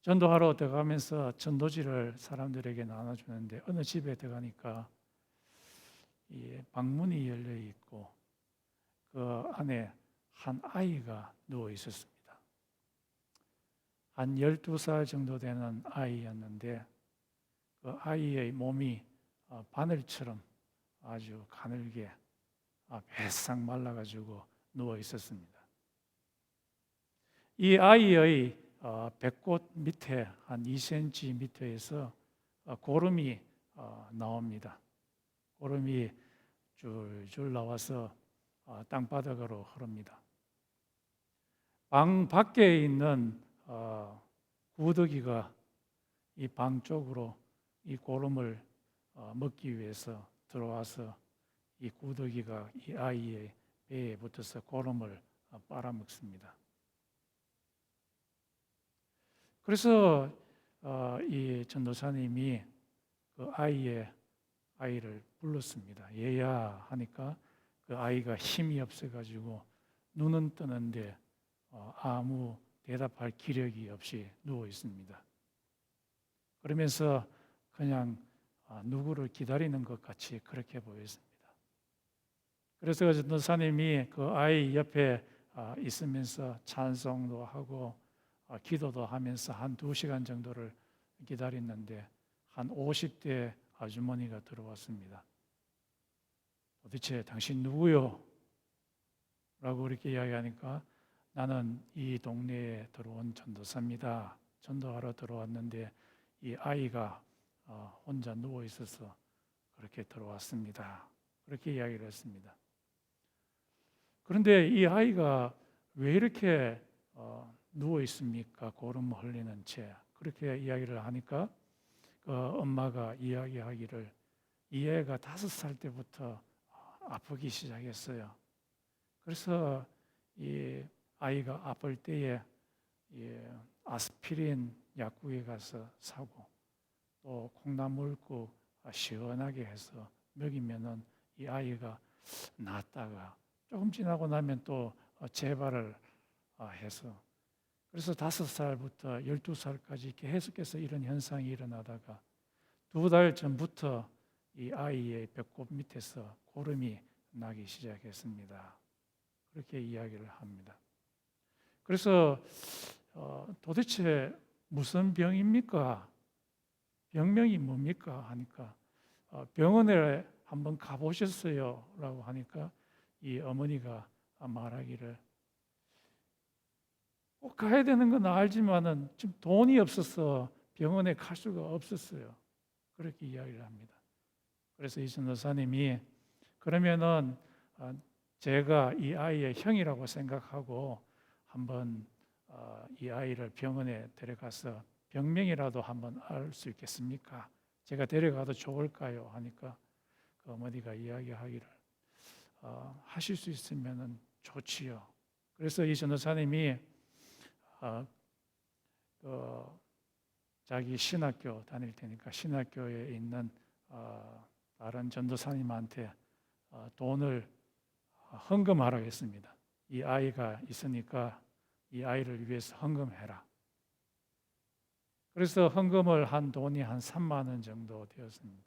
전도하러 들어가면서 전도지를 사람들에게 나눠주는데 어느 집에 들어가니까 이 방문이 열려 있고 그 안에 한 아이가 누워 있었습니다. 한 12살 정도 되는 아이였는데 그 아이의 몸이 바늘처럼 아주 가늘게 배싹 말라가지고 누워 있었습니다. 이 아이의 배꼽 밑에 한 2cm 밑에에서 고름이 나옵니다. 고름이 줄줄 나와서 땅바닥으로 흐릅니다. 방 밖에 있는 구더기가 이 방 쪽으로 이 고름을 먹기 위해서 들어와서 이 구더기가 이 아이의 배에 붙어서 고름을 빨아먹습니다. 그래서 이 전도사님이 그 아이를 불렀습니다. 얘야 하니까 그 아이가 힘이 없어가지고 눈은 뜨는데 아무 대답할 기력이 없이 누워 있습니다. 그러면서 그냥 누구를 기다리는 것 같이 그렇게 보였습니다. 그래서 그 전도사님이 그 아이 옆에 있으면서 찬송도 하고 기도도 하면서 한 2시간 정도를 기다렸는데 한 50대 아주머니가 들어왔습니다. 도대체 당신 누구요? 라고 그렇게 이야기하니까 나는 이 동네에 들어온 전도사입니다. 전도하러 들어왔는데 이 아이가 혼자 누워 있어서 그렇게 들어왔습니다. 그렇게 이야기를 했습니다. 그런데 이 아이가 왜 이렇게 누워 있습니까? 고름 흘리는 채. 그렇게 이야기를 하니까 그 엄마가 이야기하기를 이 애가 5살 때부터 아프기 시작했어요. 그래서 이 아이가 아플 때에 이 아스피린 약국에 가서 사고 또 콩나물국 시원하게 해서 먹이면은 이 아이가 낫다가 조금 지나고 나면 또 재발을 해서 그래서 5살부터 12살까지 계속해서 이런 현상이 일어나다가 2달 전부터 이 아이의 배꼽 밑에서 고름이 나기 시작했습니다. 그렇게 이야기를 합니다. 그래서 도대체 무슨 병입니까? 병명이 뭡니까? 하니까 병원에 한번 가보셨어요? 라고 하니까 이 어머니가 말하기를 꼭 가야 되는 건 알지만은 지금 돈이 없어서 병원에 갈 수가 없었어요. 그렇게 이야기를 합니다. 그래서 이 전도사님이 그러면은 제가 이 아이의 형이라고 생각하고 한번 이 아이를 병원에 데려가서 병명이라도 한번 알 수 있겠습니까? 제가 데려가도 좋을까요? 하니까 그 어머니가 이야기하기를 하실 수 있으면 좋지요. 그래서 이 전도사님이 자기 신학교 다닐 테니까 신학교에 있는 다른 전도사님한테 돈을 헌금하라고 했습니다. 이 아이가 있으니까 이 아이를 위해서 헌금해라. 그래서 헌금을 한 돈이 한 3만 원 정도 되었습니다.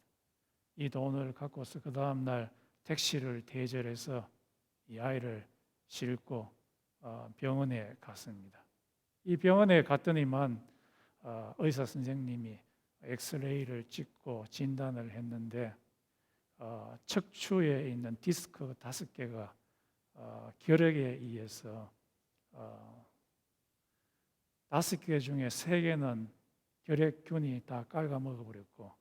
이 돈을 갖고서 그 다음 날 택시를 대절해서 이 아이를 싣고 병원에 갔습니다. 이 병원에 갔더니만 의사 선생님이 엑스레이를 찍고 진단을 했는데 척추에 있는 디스크 5개가 결핵에 의해서 5개 중에 3개는 결핵균이 다 깔아먹어 버렸고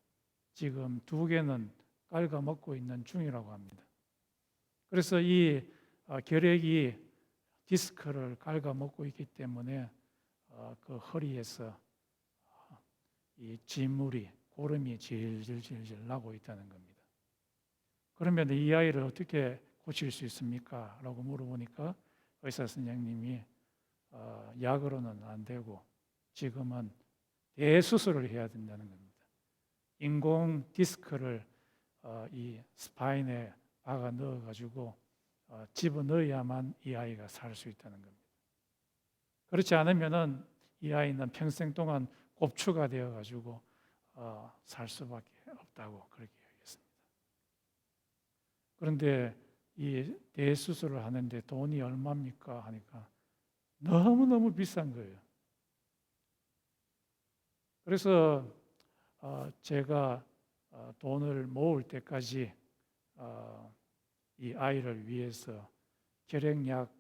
지금 2개는 깔아먹고 있는 중이라고 합니다. 그래서 이 결핵이 디스크를 깔아먹고 있기 때문에 그 허리에서 이 진물이 고름이 질질질질 나고 있다는 겁니다. 그러면 이 아이를 어떻게 고칠 수 있습니까? 라고 물어보니까 의사 선생님이 약으로는 안 되고 지금은 대수술을 해야 된다는 겁니다. 인공 디스크를 이 스파인에 박아 넣어가지고 집어넣어야만 이 아이가 살 수 있다는 겁니다. 그렇지 않으면은 이 아이는 평생 동안 곱추가 되어가지고 살 수밖에 없다고 그렇게 얘기했습니다. 그런데 이 대수술을 하는데 돈이 얼마입니까? 하니까 너무너무 비싼 거예요. 그래서 제가 돈을 모을 때까지 이 아이를 위해서 결핵약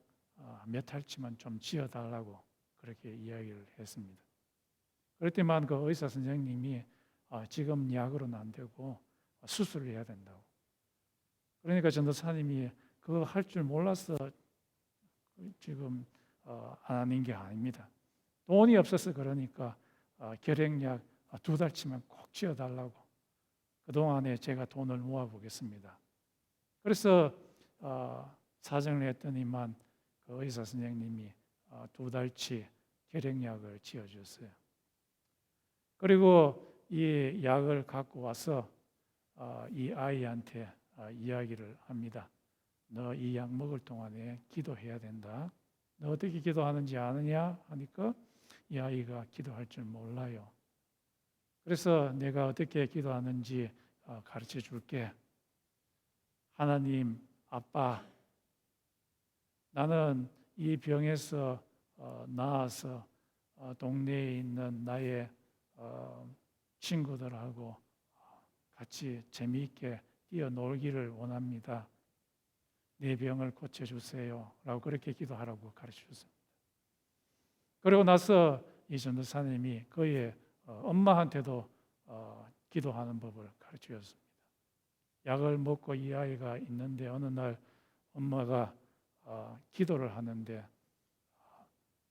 몇 알치만 좀 지어달라고 그렇게 이야기를 했습니다. 그랬더니만 그 의사 선생님이 지금 약으로는 안 되고 수술을 해야 된다고. 그러니까 전도사님이 그거 할 줄 몰라서 지금 안 하는 게 아닙니다. 돈이 없어서 그러니까 결핵약 2달치만 꼭 지어달라고 그동안에 제가 돈을 모아보겠습니다. 그래서 사정을 했더니만 그 의사 선생님이 2달치 결핵약을 지어줬어요. 그리고 이 약을 갖고 와서 이 아이한테 이야기를 합니다. 너 이 약 먹을 동안에 기도해야 된다. 너 어떻게 기도하는지 아느냐? 하니까 이 아이가 기도할 줄 몰라요. 그래서 내가 어떻게 기도하는지 가르쳐 줄게. 하나님, 아빠, 나는 이 병에서 나아서 동네에 있는 나의 친구들하고 같이 재미있게 뛰어놀기를 원합니다. 내 병을 고쳐주세요 라고 그렇게 기도하라고 가르치셨습니다. 그리고 나서 이 전도사님이 그의 엄마한테도 기도하는 법을 가르치셨습니다. 약을 먹고 이 아이가 있는데 어느 날 엄마가 기도를 하는데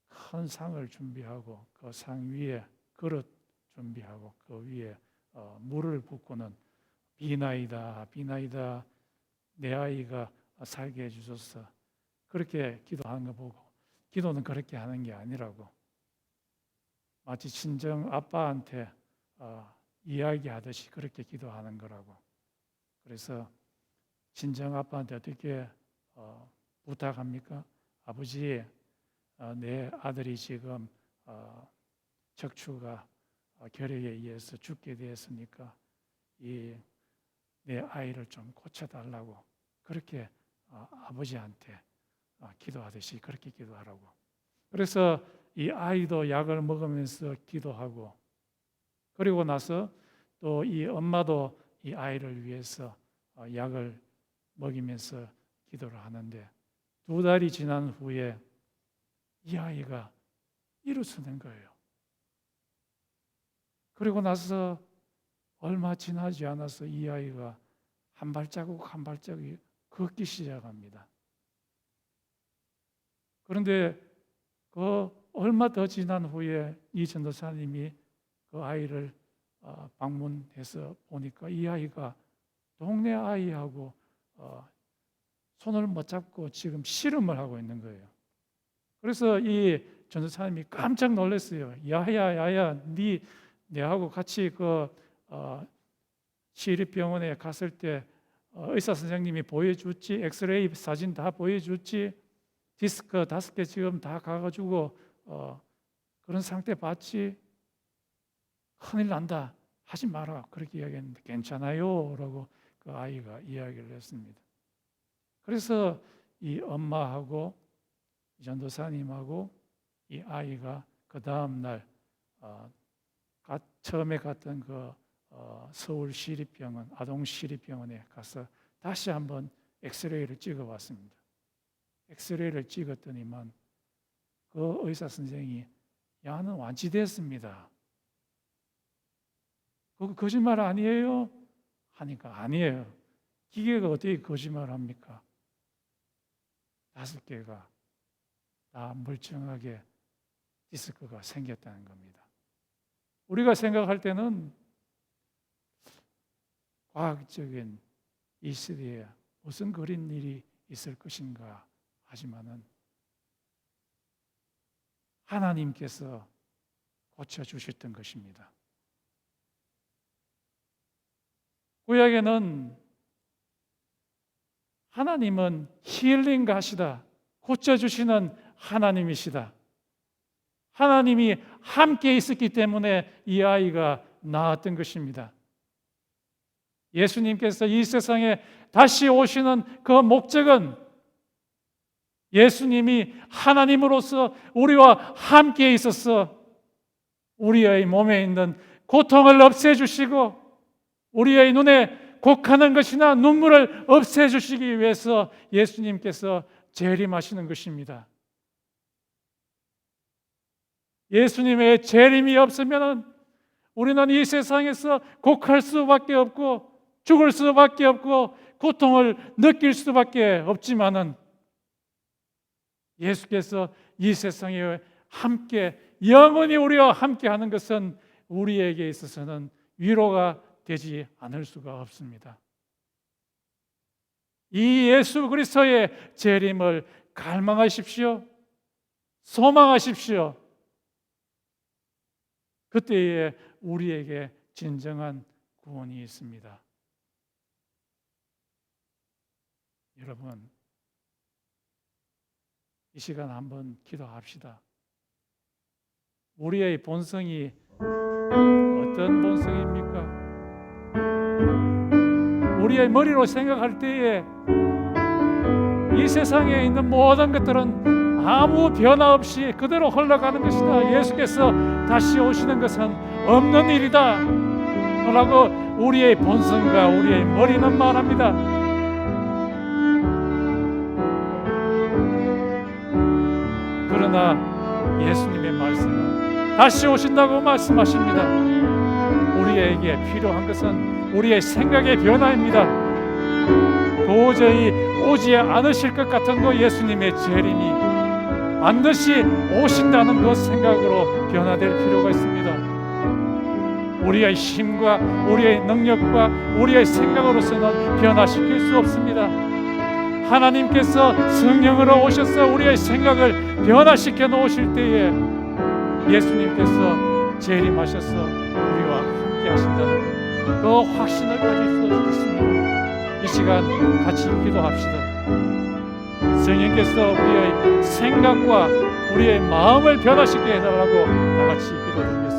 큰 상을 준비하고 그 상 위에 그릇 준비하고 그 위에 물을 붓고는 비나이다 비나이다 내 아이가 살게 해주소서 그렇게 기도하는 거 보고 기도는 그렇게 하는 게 아니라고 마치 친정 아빠한테 이야기하듯이 그렇게 기도하는 거라고. 그래서 친정 아빠한테 어떻게 부탁합니까? 아버지, 내 아들이 지금 척추가 결핵에 의해서 죽게 되었으니까 내 아이를 좀 고쳐달라고 그렇게 아버지한테 기도하듯이 그렇게 기도하라고. 그래서 이 아이도 약을 먹으면서 기도하고 그리고 나서 또 이 엄마도 이 아이를 위해서 약을 먹이면서 기도를 하는데 2달이 지난 후에 이 아이가 일어서는 거예요. 그리고 나서 얼마 지나지 않아서 이 아이가 한 발자국 한 발자국 걷기 시작합니다. 그런데 그 얼마 더 지난 후에 이 전도사님이 그 아이를 방문해서 보니까 이 아이가 동네 아이하고 손을 못 잡고 지금 씨름을 하고 있는 거예요. 그래서 이 전도사님이 깜짝 놀랐어요. 야야, 내하고 같이 그 시립병원에 갔을 때 의사 선생님이 보여줬지, 엑스레이 사진 다 보여줬지, 디스크 5개 지금 다 가가지고 그런 상태 봤지. 큰일 난다. 하지 마라. 그렇게 이야기했는데 괜찮아요. 라고 그 아이가 이야기를 했습니다. 그래서 이 엄마하고 이 전도사님하고 이 아이가 그 다음 날 처음에 갔던 그 서울 시립병원, 아동 시립병원에 가서 다시 한번 엑스레이를 찍어봤습니다. 엑스레이를 찍었더니만 그 의사 선생이 야는 완치됐습니다. 그거 거짓말 아니에요? 하니까 아니에요. 기계가 어떻게 거짓말합니까? 5개가 다 멀쩡하게 디스크가 생겼다는 겁니다. 우리가 생각할 때는 과학적인 이 시대에 무슨 그런 일이 있을 것인가 하지만은 하나님께서 고쳐주셨던 것입니다. 구약에는 하나님은 힐링 가시다, 고쳐주시는 하나님이시다. 하나님이 함께 있었기 때문에 이 아이가 나았던 것입니다. 예수님께서 이 세상에 다시 오시는 그 목적은 예수님이 하나님으로서 우리와 함께 있어서 우리의 몸에 있는 고통을 없애주시고 우리의 눈에 곡하는 것이나 눈물을 없애주시기 위해서 예수님께서 재림하시는 것입니다. 예수님의 재림이 없으면 우리는 이 세상에서 곡할 수밖에 없고 죽을 수밖에 없고 고통을 느낄 수밖에 없지만은 예수께서 이 세상에 함께 영원히 우리와 함께 하는 것은 우리에게 있어서는 위로가 되지 않을 수가 없습니다. 이 예수 그리스도의 재림을 갈망하십시오. 소망하십시오. 그때에 우리에게 진정한 구원이 있습니다. 여러분, 이 시간 한번 기도합시다. 우리의 본성이 어떤 본성입니까? 우리의 머리로 생각할 때에 이 세상에 있는 모든 것들은 아무 변화 없이 그대로 흘러가는 것이다. 예수께서 다시 오시는 것은 없는 일이다 라고 우리의 본성과 우리의 머리는 말합니다. 그러나 예수님의 말씀은 다시 오신다고 말씀하십니다. 우리에게 필요한 것은 우리의 생각의 변화입니다. 도저히 오지 않으실 것 같은 예수님의 재림이 반드시 오신다는 그 생각으로 변화될 필요가 있습니다. 우리의 힘과 우리의 능력과 우리의 생각으로서는 변화시킬 수 없습니다. 하나님께서 성령으로 오셔서 우리의 생각을 변화시켜 놓으실 때에 예수님께서 재림하셔서 우리와 함께 하신다는 그 확신을 가질 수 있습니다. 이 시간 같이 기도합시다. 성령께서 우리의 생각과 우리의 마음을 변화시켜 해달라고 다 같이 기도드리겠습니다.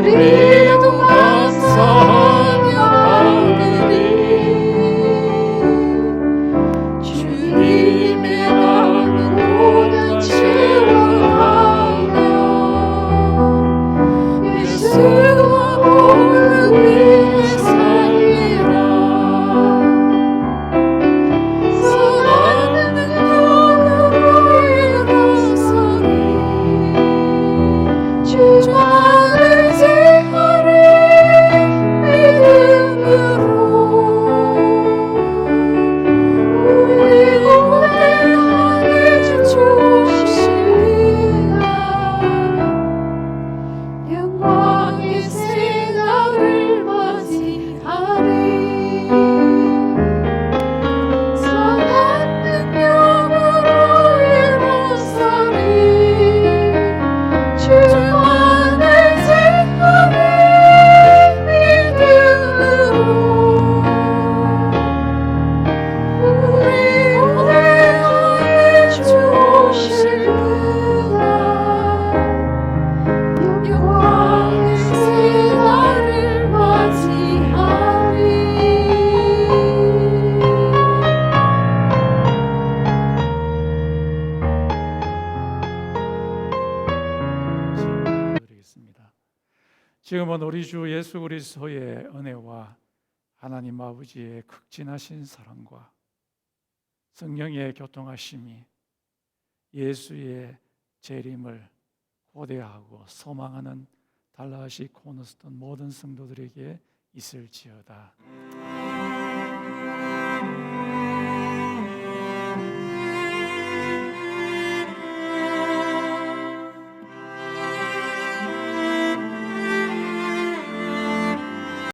우리도 감사하며 받으리. 주님의 남은 곳간 채워가며 예수와 복을 위해 살리라. 선한 능력으로 일어서리. 주만을 제하리 믿음으로. 우리 구원의 하늘 주 주시리라. 영광의 새 날을 맞이하리. 선한 능력으로 일어서리. 주만을 제하리 믿음으로. 우리 구원의 하늘 주 오시구나. 영광의 새 날을 맞이하리. 드리겠습니다. 지금은 우리 주 예수 그리스도의 은혜와 하나님 아버지의 극진하신 사랑과 성령의 교통하심이 예수의 재림을 고대하고 소망하는 달라시 코너스톤 모든 성도들에게 있을지어다.